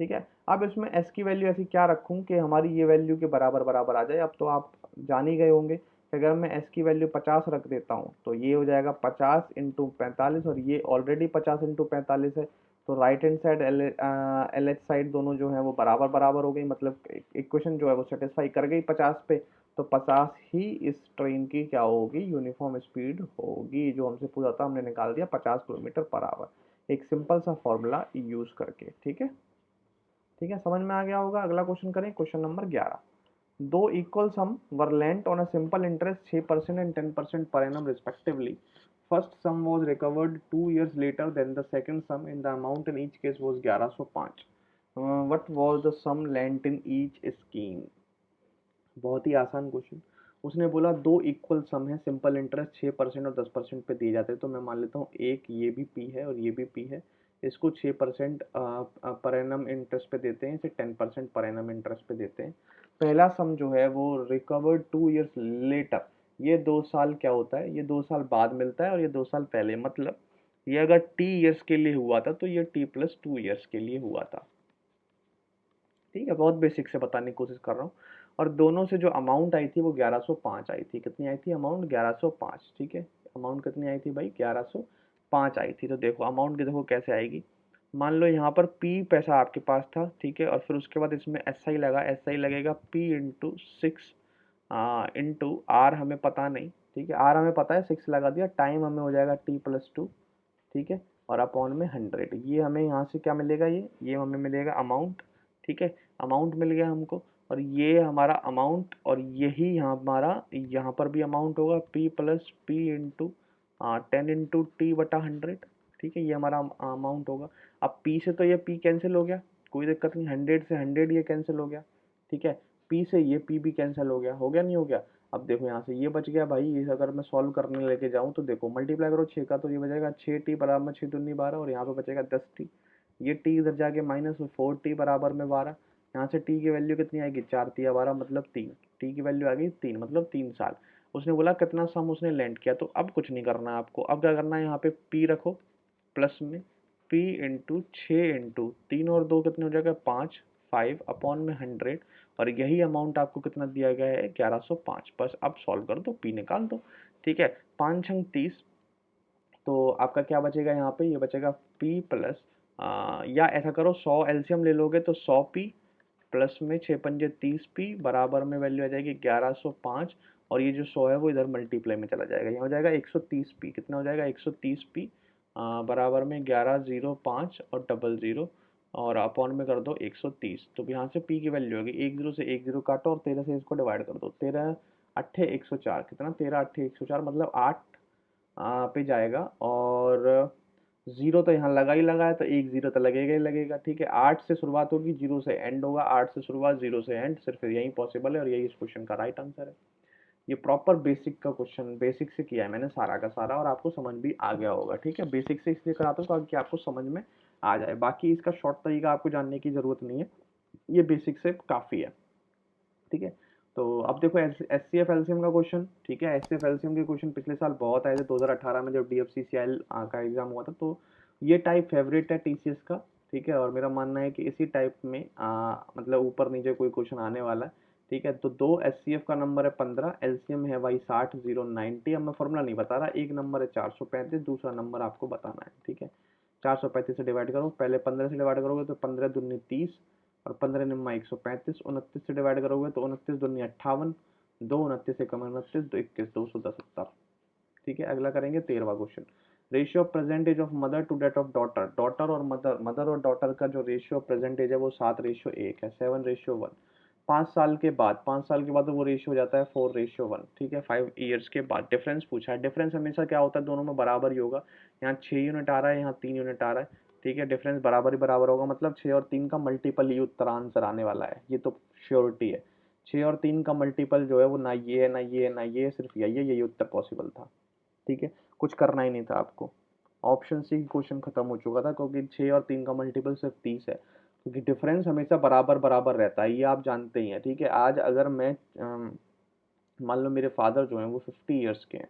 ठीक है। अब इसमें एस की वैल्यू ऐसी क्या रखूं कि हमारी ये वैल्यू के बराबर बराबर आ जाए। अब तो आप जान ही गए होंगे कि अगर मैं एस की वैल्यू 50 रख देता हूँ तो ये हो जाएगा 50 इंटू 45, और ये ऑलरेडी 50 इंटू 45 है, तो right hand side L H side दोनों जो है वो बराबर बराबर हो गई, मतलब इक्वेशन जो है वो सेटिस्फाई कर गई 50 पे। तो 50 ही इस ट्रेन की क्या होगी, यूनिफॉर्म स्पीड होगी, जो हमसे पूछा था हमने निकाल दिया 50 किलोमीटर पर आवर, एक सिंपल सा फॉर्मूला यूज करके, ठीक है। ठीक है, समझ में आ गया होगा। अगला क्वेश्चन करें, क्वेश्चन नंबर 11। दो equal some were lent on a simple interest 6% and 10% per annum respectively. First sum was recovered 2 years later than the second sum in the amount in each case was 1105. What was the sum lent in each scheme? बहुत ही आसान क्वेश्चन। उसने बोला दो इक्वल सम है, सिंपल इंटरेस्ट 6% और 10% पे दिए जाते हैं, तो मैं मान लेता हूँ एक ये भी पी है और ये भी पी है, इसको 6% पर एनम इंटरेस्ट पे देते हैं, इसे 10% पर एनम इंटरेस्ट पे देते हैं। पहला सम जो है वो रिकवर्ड 2 years लेटर, ये 2 साल क्या होता है, ये 2 साल बाद मिलता है और ये 2 साल पहले, मतलब ये अगर टी ईयर्स के लिए हुआ था तो ये t+2 years के लिए हुआ था, ठीक है। बहुत बेसिक से बताने की कोशिश कर रहा हूँ। और दोनों से जो अमाउंट आई थी वो 1105 आई थी। कितनी आई थी अमाउंट, 1105, ठीक है। अमाउंट कितनी आई थी भाई, 1105 आई थी। तो देखो अमाउंट की देखो कैसे आएगी, मान लो यहाँ पर P पैसा आपके पास था, ठीक है, और फिर उसके बाद इसमें SI लगा, SI लगेगा P इंटू 6 इंटू R हमें पता नहीं, ठीक है, R हमें पता है 6 लगा दिया, टाइम हमें हो जाएगा T+2, ठीक है, और अपॉन में 100। ये हमें यहाँ से क्या मिलेगा, ये हमें मिलेगा अमाउंट, ठीक है, अमाउंट मिल गया हमको। और ये हमारा अमाउंट, और यही यहाँ हमारा, यहाँ पर भी अमाउंट होगा P+P इंटू 10 इंटू T/100, ठीक है, ये हमारा अमाउंट होगा। अब P से तो ये P कैंसिल हो गया, कोई दिक्कत नहीं, 100 से 100 ये कैंसिल हो गया, ठीक है, P से ये P भी कैंसिल हो गया नहीं हो गया। अब देखो यहाँ से ये बच गया भाई, ये अगर मैं सॉल्व करने लेके जाऊँ तो देखो मल्टीप्लाई करो 6 का, तो ये बचेगा 6t बराबर 6 दूनी 12, और यहाँ पे बचेगा 10t, ये t इधर जाके माइनस 4t बराबर में 12, यहाँ से t की वैल्यू कितनी आएगी, 4 तिया 12 मतलब 3, t की वैल्यू आ गई 3 मतलब 3 साल। उसने बोला कितना सम उसने लेंट किया, तो अब कुछ नहीं करना है आपको, अब क्या करना है, यहाँ पे p रखो प्लस में, p इंटू 6 इंटू 3 और 2 कितने हो जाएगा 5, 5 अपॉन में 100, और यही अमाउंट आपको कितना दिया गया है 1105। बस अब सॉल्व कर दो, p निकाल दो, ठीक है, 5 छंग 30, तो आपका क्या बचेगा यहाँ पे, ये बचेगा p प्लस, या ऐसा करो 100 एलसीएम ले लोगे तो 100p प्लस में 6 पंजे 30p बराबर में वैल्यू आ जाएगी 1105, और ये जो 100 है वो इधर मल्टीप्लाई में चला जाएगा, यहाँ हो जाएगा 130p, कितना हो जाएगा 130p बराबर में 1105 और 00, और अपॉन में कर दो 130। तो यहाँ से p की वैल्यू होगी 10 से 10 काटो और 13 से इसको डिवाइड कर दो। 13 अट्ठे 104, कितना 13 अट्ठे 104 मतलब 8 पे जाएगा। और जीरो तो यहाँ लगा ही लगा है तो एक जीरो तो लगेगा ही लगेगा। ठीक है, 8 से शुरुआत होगी, जीरो से एंड होगा। 8 से शुरुआत, जीरो से एंड, सिर्फ यही पॉसिबल है और यही इस क्वेश्चन का राइट आंसर है। ये प्रॉपर बेसिक का क्वेश्चन, बेसिक से किया है मैंने सारा का सारा और आपको समझ भी आ गया होगा। ठीक है, बेसिक से इसलिए कराता हूँ ताकि आपको समझ में आ जाए। बाकी इसका शॉर्ट तरीका आपको जानने की जरूरत नहीं है, ये बेसिक से काफ़ी है। ठीक है, तो अब देखो एस सी एफ एलसीएम का क्वेश्चन। ठीक है, एस सी एफ एलसीएम के क्वेश्चन पिछले साल बहुत आए थे, 2018 में जब DFCCIL का एग्जाम हुआ था। तो ये टाइप फेवरेट है TCS का। ठीक है, और मेरा मानना है कि इसी टाइप में मतलब ऊपर नीचे कोई क्वेश्चन आने वाला है। ठीक है, तो दो SCF का नंबर है 15, एलसीएम है भाई 60, 090। अब मैं फॉर्मूला नहीं बता रहा, एक नंबर है 435, दूसरा नंबर आपको बताना है। ठीक है, 435 से डिवाइड करो, पहले 15 से डिवाइड करोगे तो 15 दूनी 30 और 15 निम्मा 135। 29 से डिवाइड करोगे तो 29 दूनी 58, 2 29 एकम 29, 2 21, 270। ठीक है, अगला करेंगे 13वां question. Ratio of present age of mother to that of daughter. Daughter और मदर, मदर और डॉटर का जो रेशियो ऑफ प्रेजेंटेज है वो 7:1 है, 7:1। 5 साल के बाद, 5 साल के बाद तो वो रेशियो हो जाता है 4:1। ठीक है, 5 ईयर्स के बाद डिफरेंस पूछा है। डिफरेंस हमेशा क्या होता है, दोनों में बराबर ही होगा। यहाँ 6 यूनिट आ रहा है, यहाँ 3 यूनिट आ रहा है। ठीक है, डिफरेंस बराबर ही बराबर होगा, मतलब 6 और 3 का मल्टीपल ही उत्तर आंसर आने वाला है, ये तो श्योरिटी है। 6 और 3 का मल्टीपल जो है वो ना ये है ना ये है ना ये है, सिर्फ यही है, यही उत्तर पॉसिबल था। ठीक है, कुछ करना ही नहीं था आपको। ऑप्शन सी क्वेश्चन खत्म हो चुका था, क्योंकि 6 और 3 का मल्टीपल सिर्फ 30 है। क्योंकि डिफरेंस हमेशा बराबर बराबर रहता है, ये आप जानते ही हैं। ठीक है, आज अगर मैं मान लो मेरे फादर जो हैं वो 50 ईयर्स के हैं।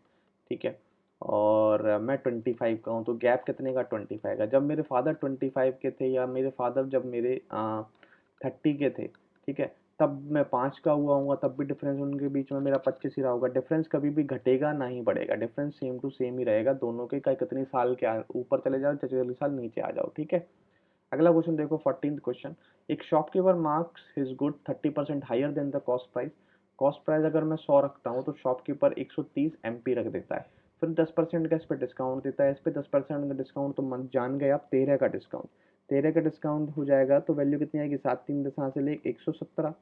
ठीक है, और मैं 25 का हूँ, तो गैप कितने का, 25 का। जब मेरे फादर 25 के थे या मेरे फादर जब मेरे 30 के थे, ठीक है, तब मैं 5 का हुआ हूँ, तब भी डिफरेंस उनके बीच में मेरा 25 ही रहा होगा। डिफरेंस कभी भी घटेगा ना ही बढ़ेगा, डिफरेंस सेम टू सेम ही रहेगा दोनों के। का कितनी साल के ऊपर चले जाओ, 40 साल नीचे आ जाओ। ठीक है, अगला क्वेश्चन देखो, 14th क्वेश्चन। एक shopkeeper marks his good 30% higher than the cost price. Cost price अगर मैं 100 रखता हूँ तो शॉपकीपर 130 MP रख देता है। फिर 10% का इस पर डिस्काउंट देता है। इस पर 10% का डिस्काउंट तो मन जान गए आप, 13 का डिस्काउंट। 13 का डिस्काउंट हो जाएगा तो वैल्यू कितनी आएगी, 7 3 से ले 117।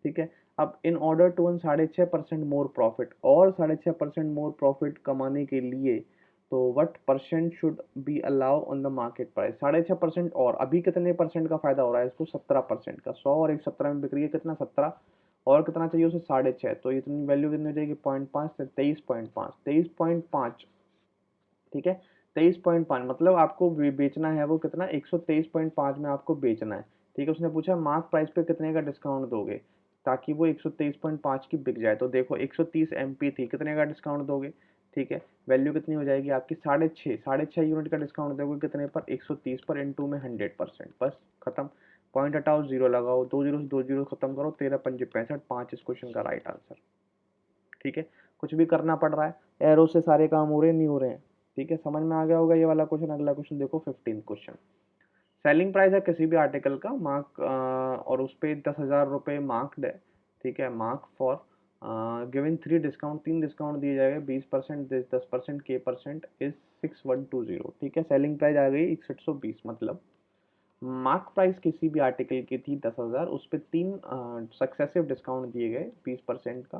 ठीक है, अब in order to earn 6.5% more profit, और 6.5% मोर प्रॉफिट कमाने के लिए तो what percent should be allow on the market price. 6.5%, और अभी कितने परसेंट का फायदा हो रहा है इसको, 17% का। 100 और 117 में बिक रही है, कितना 17, और कितना चाहिए उसे 6.5, तो इतनी वैल्यू कितनी हो जाएगी, 0.5 से 23.5, 23.5। ठीक है, 23.5 मतलब आपको बेचना है वो कितना, 123.5 में आपको बेचना है। ठीक है, उसने पूछा मार्क प्राइस पे कितने का डिस्काउंट दोगे ताकि वो 123.5 की बिक जाए। तो देखो 130 MP थी, कितने का डिस्काउंट दोगे। ठीक है, वैल्यू कितनी हो जाएगी आपकी, 6.5, 6.5 यूनिट का डिस्काउंट दोगे कितने पर, 130 पर, इंटू में 100%, बस खत्म। पॉइंट हटाओ, जीरो लगाओ, 2 जीरो से 2 जीरो खत्म करो, 13 पंजे 65, 5 इस क्वेश्चन का राइट आंसर। ठीक है, कुछ भी करना पड़ रहा है, एरो से सारे काम हो रहे हैं नहीं हो रहे हैं। ठीक है, समझ में आ गया होगा ये वाला क्वेश्चन। अगला क्वेश्चन देखो, 15th क्वेश्चन। सेलिंग प्राइस है किसी भी आर्टिकल का, मार्क और उस पर 10,000 रुपये मार्क्ड है। ठीक है, mark for given 3 discount, 3 discount दिए जाएंगे, 20%, 10%, K% इज 6120। ठीक है, सेलिंग प्राइस आ गई 6120, मतलब मार्क प्राइस किसी भी आर्टिकल की थी 10,000, उस पर 3 सक्सेसिव डिस्काउंट दिए गए, 20% का,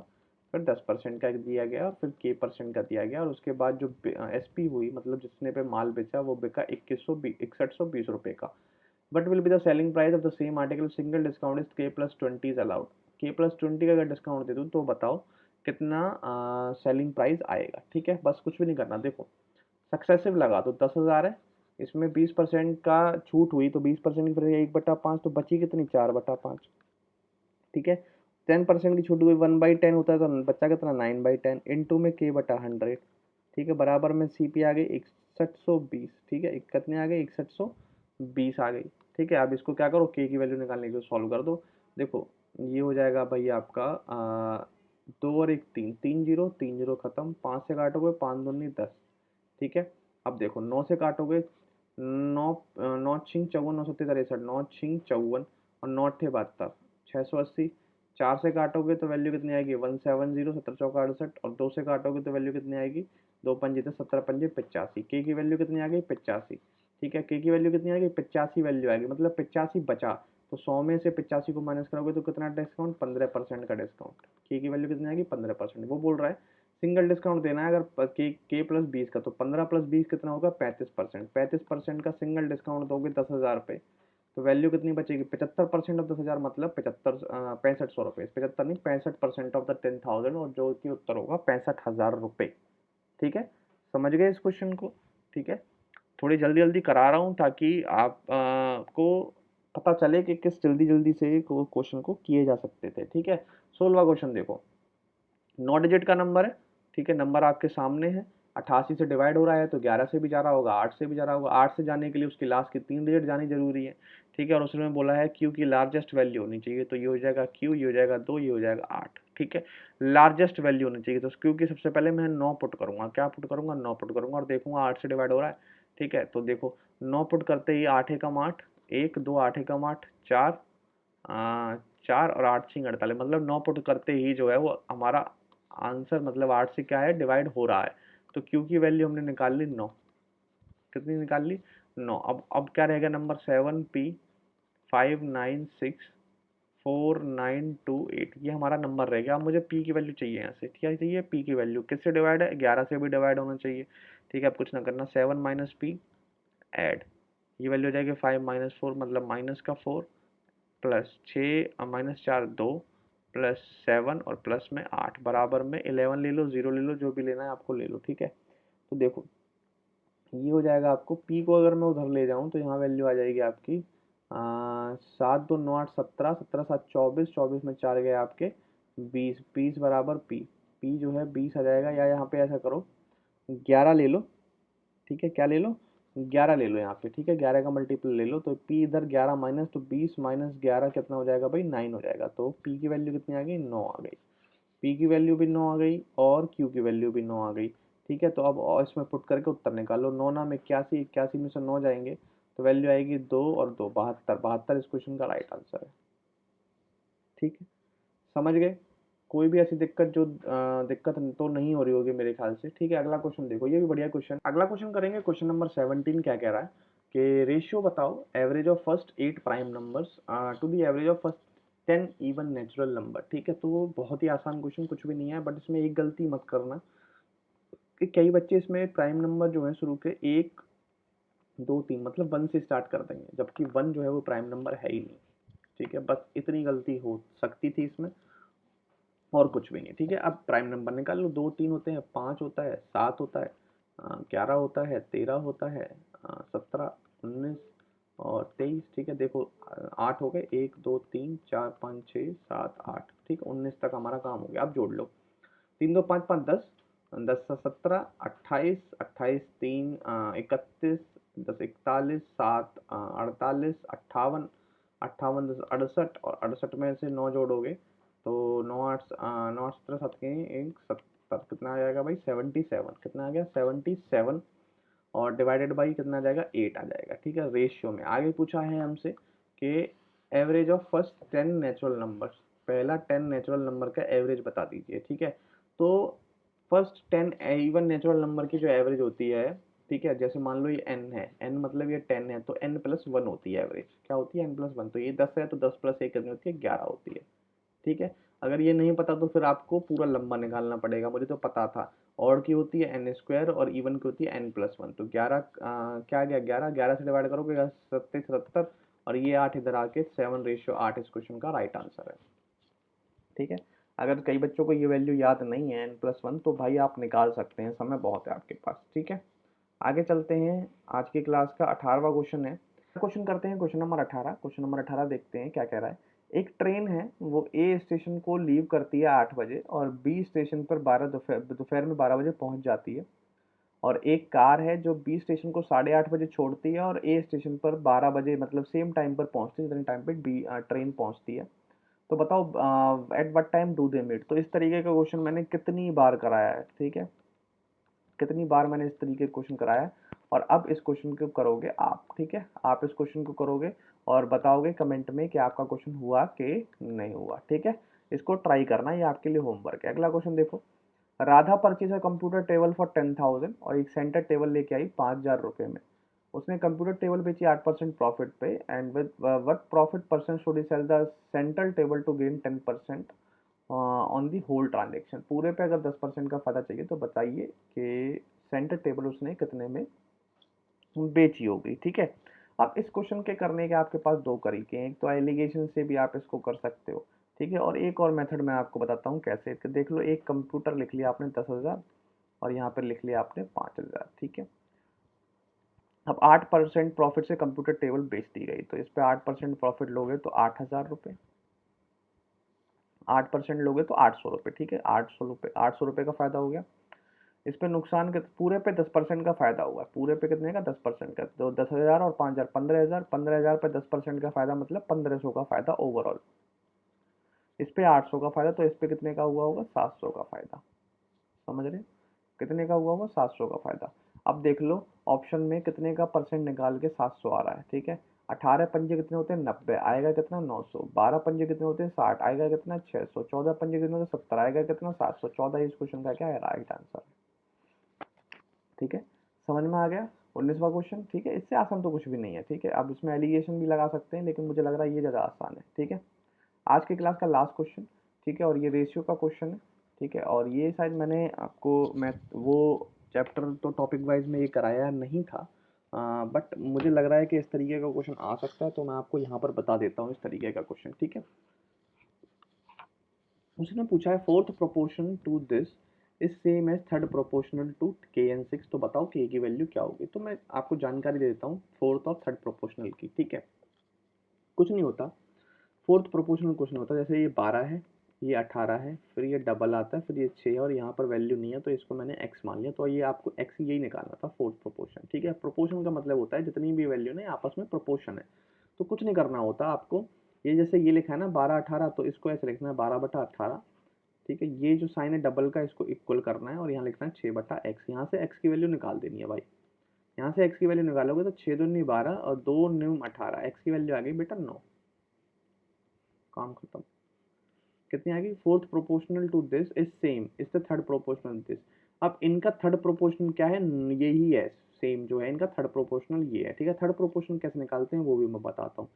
फिर 10% का दिया गया, फिर K% का दिया गया, और उसके बाद जो SP हुई, मतलब जिसने पे माल बेचा वो बिका 6120 का। But will be the selling price of the same article, single discount is K+20 is allowed. K+20 का अगर डिस्काउंट दे दूँ तो बताओ कितना सेलिंग प्राइस आएगा। ठीक है, बस कुछ भी नहीं करना, देखो सक्सेसिव लगा तो 10,000 है, इसमें 20% का छूट हुई तो 20% की फिर 1/5, तो बची कितनी, 4/5। ठीक है, 10% की छूट हुई, 1/10 होता है तो बच्चा कितना, 9/10, इंटू में K/100। ठीक है, बराबर में CP आ गई 6120। ठीक है, कितने आ गए, 6120 आ गई। ठीक है, अब इसको क्या करो, K की वैल्यू निकालने के लिए सॉल्व कर दो। देखो ये हो जाएगा भाई आपका 2 और 1 3, 3 जीरो, 3 जीरो खत्म, 5 से काटोगे 5 दूनी 10। ठीक है, अब देखो 9 से काटोगे, 9 9 छिंग 54, 9 9 छिंग 54 और 9 अट्ठे 72, 680। 4 से काटोगे तो वैल्यू कितनी आएगी, 170, 17 चौका 68, और 2 से काटोगे तो वैल्यू कितनी आएगी, 2 पंजे तो 17 पंजे 85। के की वैल्यू कितनी आ गई, 85। ठीक है। के की वैल्यू कितनी आएगी, 85 वैल्यू आएगी, मतलब 85 बचा, तो 100 में से 85 को माइनस करोगे तो कितना डिस्काउंट, 15% का डिस्काउंट। के की वैल्यू कितनी आएगी, 15%। वो बोल रहा है सिंगल डिस्काउंट देना है अगर के प्लस 20 का, तो 15 प्लस 20 कितना होगा, 35%। 35% का सिंगल डिस्काउंट दोगे 10,000 पे, तो वैल्यू कितनी बचेगी, 75% ऑफ 10,000 मतलब 6500 रुपये, 75 नहीं 65% ऑफ द 10,000, और जो कि उत्तर होगा 65,000 रुपये। ठीक है, समझ गए इस क्वेश्चन को। ठीक है, थोड़ी जल्दी जल्दी करा रहा हूँ ताकि आप को पता चले कि किस जल्दी जल्दी से क्वेश्चन को किए जा सकते थे। ठीक है, 16वां क्वेश्चन देखो, 9 डिजिट का नंबर है। ठीक है, नंबर आपके सामने है, 88 से डिवाइड हो रहा है तो 11 से भी जा रहा होगा, 8 से भी जा रहा होगा। 8 से जाने के लिए उसकी लास्ट की 3 डिजिट जानी जरूरी है। ठीक है, और उसमें बोला है क्यू की लार्जेस्ट वैल्यू होनी चाहिए, तो ये हो जाएगा क्यू, ये हो जाएगा 2, ये हो जाएगा 8। ठीक है, लार्जेस्ट वैल्यू होनी चाहिए, तो क्यू की सबसे पहले मैं 9 पुट करूंगा। क्या पुट करूंगा, 9 पुट करूंगा, और देखूंगा 8 से डिवाइड हो रहा है। ठीक है, तो देखो 9 पुट करते ही 8 एकम 8, 1 2 8 एकम 8 4, 4 और 8 6 48, मतलब 9 पुट करते ही जो है वो हमारा आंसर मतलब 8 से क्या है, डिवाइड हो रहा है। तो क्यू की वैल्यू हमने निकाल ली 9। कितनी निकाल ली, 9। अब क्या रहेगा नंबर, 7p596492 8, ये हमारा नंबर रहेगा। अब मुझे p की वैल्यू चाहिए, यहाँ से क्या चाहिए, p की वैल्यू किससे डिवाइड है, 11 से भी डिवाइड होना चाहिए। ठीक है, अब कुछ ना करना, 7 माइनस पी एड, ये वैल्यू हो जाएगी 5 माइनस 4 मतलब माइनस का 4, प्लस 6 माइनस 4 2, प्लस 7 और प्लस में 8, बराबर में 11 ले लो, 0 ले लो, जो भी लेना है आपको ले लो। ठीक है, तो देखो ये हो जाएगा आपको, p को अगर मैं उधर ले जाऊं तो यहाँ वैल्यू आ जाएगी आपकी 7 2 9 8 17, 17 7 24, 24 में 4 गए आपके 20, 20 बराबर p, p जो है 20 आ जाएगा। या यहाँ पे ऐसा करो 11 ले लो। ठीक है, क्या ले लो, 11 ले लो यहाँ पे। ठीक है, 11 का मल्टीपल ले लो, तो p इधर 11 माइनस, तो 20 माइनस 11 कितना हो जाएगा भाई, 9 हो जाएगा। तो p की वैल्यू कितनी आ गई, 9 आ गई। p की वैल्यू भी 9 आ गई और q की वैल्यू भी 9 आ गई। ठीक है, तो अब और इसमें पुट करके उत्तर निकालो, 9 नाम 81, 81 में से 9 जाएंगे तो वैल्यू आएगी 2 और 2 72, 72 इस क्वेश्चन का राइट आंसर है। ठीक है, समझ गए, कोई भी ऐसी दिक्कत जो दिक्कत तो नहीं हो रही होगी मेरे ख्याल से। ठीक है, अगला क्वेश्चन देखो, ये भी बढ़िया क्वेश्चन। अगला क्वेश्चन करेंगे, क्वेश्चन नंबर 17 क्या कह रहा है कि रेशियो बताओ average of first 8 prime numbers to the average of first 10 even natural number. ठीक है, तो बहुत ही आसान क्वेश्चन, कुछ भी नहीं है, बट इसमें एक गलती मत करना कि कई बच्चे इसमें प्राइम नंबर जो है शुरू के 1 2 3 मतलब 1 से स्टार्ट कर देंगे, जबकि 1 जो है वो प्राइम नंबर है ही नहीं। ठीक है, बस इतनी गलती हो सकती थी इसमें, और कुछ भी नहीं। ठीक है, अब प्राइम नंबर निकाल लो, 2 3 होते हैं, 5 होता है, 7 होता है, 11 होता है, 13 होता है, 17 19 और 23। ठीक है, देखो 8 हो गए, 1 2 3 4 5 6 7 8। ठीक है, 19 तक हमारा काम हो गया। अब जोड़ लो, 3 2 5 5 10, 10 17 28, 28 3 31, 10 41, 7 48, 58, 58 10 68, और 68 में से 9 जोड़ोगे तो 9 8 9 8 17 7 के 1 70, कितना आ जाएगा भाई, 77। कितना आ गया, 77, और डिवाइडेड बाई कितना आ जाएगा, 8 आ जाएगा। ठीक है, रेशियो में आगे पूछा है हमसे कि average of first 10 natural numbers, पहला 10 नेचुरल नंबर का एवरेज बता दीजिए। ठीक है, तो फर्स्ट 10 इवन नेचुरल नंबर की जो एवरेज होती है, ठीक है, जैसे मान लो ये n है, n मतलब ये 10 है, तो n प्लस 1 होती है एवरेज। क्या होती है, n प्लस 1, तो ये 10 है तो 10 प्लस 1 कितनी होती है, 11 होती है। ठीक है, अगर ये नहीं पता तो फिर आपको पूरा लंबा निकालना पड़ेगा, मुझे तो पता था। और की होती है एन स्क्वायर और इवन की होती है एन प्लस 1, तो 11 क्या आ गया, 11, 11 से डिवाइड करोगे 70 77, और ये 8 इधर आके 7:8 इस क्वेश्चन का राइट आंसर है। ठीक है, अगर कई बच्चों को ये वैल्यू याद नहीं है n+1, तो भाई आप निकाल सकते हैं, समय बहुत है आपके पास। ठीक है, आगे चलते हैं, आज की क्लास का 18वां क्वेश्चन है। क्वेश्चन करते हैं, क्वेश्चन नंबर 18। क्वेश्चन नंबर 18 देखते हैं क्या कह रहा है। एक ट्रेन है, वो ए स्टेशन को लीव करती है 8 बजे और बी स्टेशन पर दोपहर में 12 बजे पहुंच जाती है। और एक कार है जो बी स्टेशन को 8:30 बजे छोड़ती है और ए स्टेशन पर 12 बजे मतलब सेम टाइम पर पहुंचती है जितने टाइम पे बी ट्रेन पहुंचती है। तो बताओ at what time do they meet. तो इस तरीके का क्वेश्चन मैंने कितनी बार कराया है, ठीक है, कितनी बार मैंने इस तरीके का क्वेश्चन कराया है, और अब इस क्वेश्चन को करोगे आप। ठीक है, आप इस क्वेश्चन को करोगे और बताओगे कमेंट में कि आपका क्वेश्चन हुआ कि नहीं हुआ। ठीक है, इसको ट्राई करना, ये आपके लिए होमवर्क है। अगला क्वेश्चन देखो, Radha purchase a computer table for 10,000 और एक सेंटर टेबल लेके आई 5,000 रुपये में। उसने कंप्यूटर टेबल बेची 8% प्रॉफिट पे, and with what profit percent should he sell the central table to gain 10% on the whole transaction. पूरे पे अगर 10% का फायदा चाहिए तो बताइए कि सेंटर टेबल उसने कितने में बेची होगी। ठीक है, अब इस क्वेश्चन के करने के आपके पास दो तरीके हैं, एक तो एलिगेशन से भी आप इसको कर सकते हो, ठीक है, और एक और मेथड मैं आपको बताता हूँ कैसे। देख लो, एक कंप्यूटर लिख लिया आपने 10,000 और यहाँ पर लिख लिया आपने 5,000, ठीक है। अब 8% प्रॉफिट से कंप्यूटर टेबल बेच दी गई, तो इस पे 8% प्रॉफिट लोगे तो 8,000 रुपये, 8% लोगे तो 800 रुपये, ठीक है, 800 रुपये, 800 रुपये का फायदा हो गया। इस पे नुकसान के पूरे पे 10% का फायदा हुआ, पूरे पे कितने का, 10% का, तो 10,000 और 5,000, 15,000, 15,000 पे 10% का फायदा मतलब 1,500 का फायदा ओवरऑल। इस पे 800 का फायदा, तो इस पे कितने का हुआ होगा, 700 का फायदा। समझ रहे, कितने का हुआ होगा, 700 का फायदा। अब देख लो ऑप्शन में कितने का परसेंट निकाल के 700 आ रहा है, ठीक है। 18 पंजे कितने होते हैं, 90, आएगा कितना, 900। 12 पंजे कितने होते हैं, 60, आएगा कितना, 600। 14 पंजे कितने होते हैं, 70, आएगा कितना, 700। 14 इस क्वेश्चन का क्या है, राइट आंसर। ठीक है, समझ में आ गया। 19वां क्वेश्चन, ठीक है, इससे आसान तो कुछ भी नहीं है, ठीक है। अब इसमें एलिगेशन भी लगा सकते हैं, लेकिन मुझे लग रहा है ये ज़्यादा आसान है, ठीक है। आज के क्लास का लास्ट क्वेश्चन, ठीक है, और ये रेशियो का क्वेश्चन है, ठीक है, और ये शायद मैंने आपको, मैं वो चैप्टर तो टॉपिक वाइज में ये कराया नहीं था, बट मुझे लग रहा है कि इस तरीके का क्वेश्चन आ सकता है, तो मैं आपको यहाँ पर बता देता हूँ इस तरीके का क्वेश्चन, ठीक है। उसने पूछा है fourth proportion to this is same as third proportional to kn6, तो बताओ k की वैल्यू क्या होगी। तो मैं आपको जानकारी दे देता हूँ फोर्थ और थर्ड प्रोपोर्शनल की, ठीक है। कुछ नहीं होता, फोर्थ प्रोपोर्शनल कुछ नहीं होता, जैसे ये 12 है, ये 18 है, फिर ये डबल आता है, फिर ये 6 है, और यहाँ पर वैल्यू नहीं है तो इसको मैंने x मान लिया, तो ये आपको x यही निकालना था, फोर्थ प्रोपोर्शन, ठीक है। प्रोपोर्शन का मतलब होता है जितनी भी वैल्यू ना आपस में प्रोपोर्शन है, तो कुछ नहीं करना होता आपको। ये जैसे ये लिखा है ना 12-18, तो इसको ऐसे लिखना है 12/18, ठीक है। ये जो साइन है डबल का, इसको इक्वल करना है, और यहाँ लिखना है 6/x। यहाँ से x की वैल्यू निकाल देनी है भाई, यहाँ से x की वैल्यू निकालोगे तो 6 दूनी 12 और 2 9 18, x की वैल्यू आ गई बेटा 9, काम खत्म। कितनी आ गई, fourth proportional to this is same is the third proportional this. अब इनका थर्ड प्रोपोर्शनल क्या है, यही है, सेम जो है इनका थर्ड प्रोपोर्शनल ये है, ठीक है। थर्ड प्रोपोर्शनल कैसे निकालते हैं वो भी मैं बताता हूँ।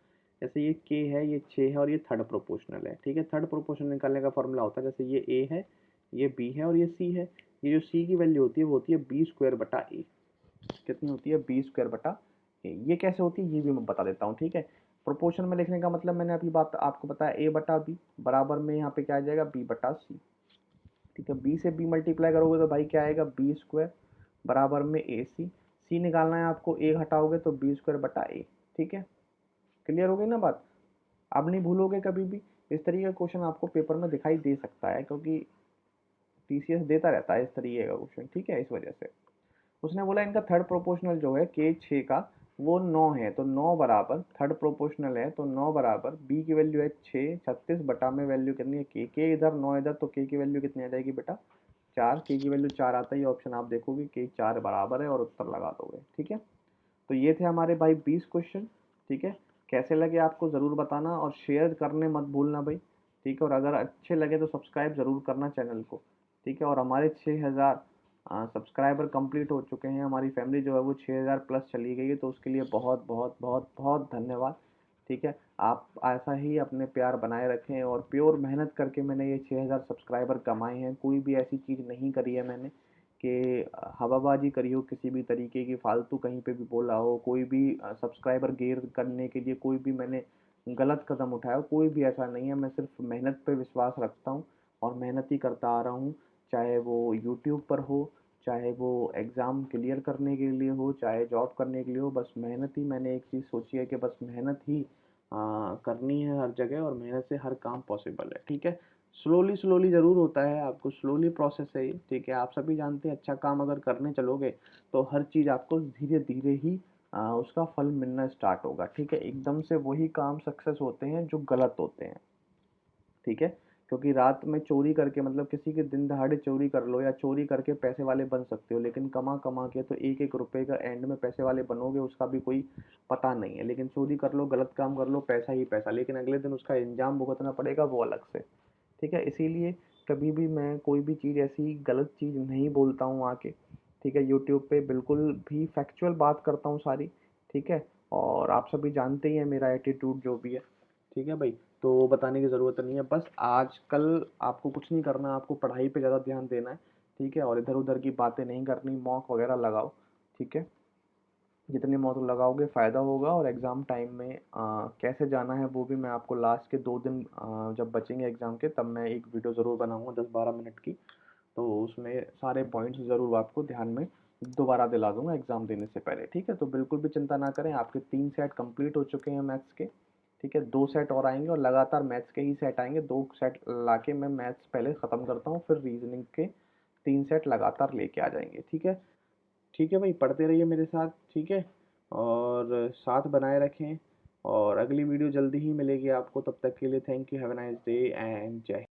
जैसे ये k है, ये 6 है, और ये थर्ड प्रोपोर्शनल है, ठीक है। थर्ड प्रोपोर्शनल निकालने का फॉर्मूला होता है, जैसे ये a है, ये b है, और ये c है। ये जो c की वैल्यू होती है वो होती है b² बटा a। कितनी होती है, b² बटा a। ये कैसे होती है ये भी मैं बता देता हूँ, ठीक है। प्रोपोर्शन में लिखने का मतलब मैंने अभी बात आपको बताया, a/b बराबर में यहाँ पे क्या आ जाएगा, b/c, ठीक है। b से b मल्टीप्लाई करोगे तो भाई क्या आएगा, b² बराबर में ac। c निकालना है आपको, a हटाओगे तो b²/a, ठीक है। क्लियर हो गई ना बात। अब नहीं भूलोगे कभी भी, इस तरीके का क्वेश्चन आपको पेपर में दिखाई दे सकता है, क्योंकि टीसीएस देता रहता है इस तरीके का क्वेश्चन, ठीक है, इस वजह से। उसने बोला इनका थर्ड प्रोपोर्शनल जो है के 6 का वो 9 है, तो 9 बराबर थर्ड प्रोपोर्शनल है, तो 9 बराबर बी की वैल्यू है 6, 36 बटा में वैल्यू कितनी है के इधर 9 इधर, तो के की वैल्यू कितनी आ जाएगी बेटा 4। के की वैल्यू 4 आता ही ऑप्शन आप देखोगे के 4 बराबर है और उत्तर लगा दोगे, ठीक है। तो ये थे हमारे भाई 20 क्वेश्चन, ठीक है। कैसे लगे आपको ज़रूर बताना, और शेयर करने मत भूलना भाई, ठीक है। और अगर अच्छे लगे तो सब्सक्राइब ज़रूर करना चैनल को, ठीक है। और हमारे 6,000 सब्सक्राइबर कंप्लीट हो चुके हैं, हमारी फैमिली जो है वो 6,000 प्लस चली गई है, तो उसके लिए बहुत बहुत बहुत बहुत धन्यवाद, ठीक है। आप ऐसा ही अपने प्यार बनाए रखें, और प्योर मेहनत करके मैंने ये 6,000 सब्सक्राइबर कमाए हैं, कोई भी ऐसी चीज़ नहीं करी है मैंने कि हवाबाजी करी हो, किसी भी तरीके की फालतू कहीं पे भी बोला हो, कोई भी सब्सक्राइबर गेन करने के लिए कोई भी मैंने गलत कदम उठाया हो, कोई भी ऐसा नहीं है। मैं सिर्फ मेहनत पे विश्वास रखता हूँ और मेहनत ही करता आ रहा हूँ, चाहे वो यूट्यूब पर हो, चाहे वो एग्ज़ाम क्लियर करने के लिए हो, चाहे जॉब करने के लिए हो। बस मेहनत ही, मैंने एक चीज़ सोची है कि बस मेहनत ही करनी है हर जगह, और मेहनत से हर काम पॉसिबल है, ठीक है। स्लोली स्लोली ज़रूर होता है, आपको स्लोली प्रोसेस है ये, ठीक है। आप सभी जानते हैं अच्छा काम अगर करने चलोगे तो हर चीज़ आपको धीरे धीरे ही उसका फल मिलना स्टार्ट होगा, ठीक है। एकदम से वही काम सक्सेस होते हैं जो गलत होते हैं, ठीक है। क्योंकि रात में चोरी करके, मतलब किसी के दिन दहाड़े चोरी कर लो या चोरी करके पैसे वाले बन सकते हो, लेकिन कमा कमा के तो एक एक रुपए का एंड में पैसे वाले बनोगे उसका भी कोई पता नहीं है। लेकिन चोरी कर लो, गलत काम कर लो, पैसा ही पैसा, लेकिन अगले दिन उसका इंजाम भुगतना पड़ेगा वो अलग से, ठीक है। इसीलिए कभी भी मैं कोई भी चीज़ ऐसी गलत चीज़ नहीं बोलता हूँ आके, ठीक है। यूट्यूब पे बिल्कुल भी फैक्चुअल बात करता हूँ सारी, ठीक है। और आप सभी जानते ही हैं मेरा एटीट्यूड जो भी है, ठीक है भाई। तो बताने की ज़रूरत नहीं है, बस आजकल आपको कुछ नहीं करना, आपको पढ़ाई पे ज़्यादा ध्यान देना है, ठीक है। और इधर-उधर की बातें नहीं करनी, मॉक वगैरह लगाओ, ठीक है। जितने मॉक लगाओगे फ़ायदा होगा। और एग्ज़ाम टाइम में कैसे जाना है वो भी मैं आपको लास्ट के 2 दिन जब बचेंगे एग्ज़ाम के, तब मैं एक वीडियो ज़रूर बनाऊँगा 10-12 मिनट की। तो उसमें सारे पॉइंट्स ज़रूर आपको ध्यान में दोबारा दिला दूँगा एग्ज़ाम देने से पहले, ठीक है। तो बिल्कुल भी चिंता ना करें, आपके 3 सेट कंप्लीट हो चुके हैं मैथ्स के, ठीक है। 2 सेट और आएँगे और लगातार मैथ्स के ही सेट आएँगे। 2 सेट लाके मैं मैथ्स पहले ख़त्म करता हूँ, फिर रीज़निंग के 3 सेट लगातार लेके आ जाएँगे, ठीक है। ठीक है भाई, पढ़ते रहिए मेरे साथ, ठीक है। और साथ बनाए रखें, और अगली वीडियो जल्दी ही मिलेगी आपको। तब तक के लिए thank you, have a nice day and जय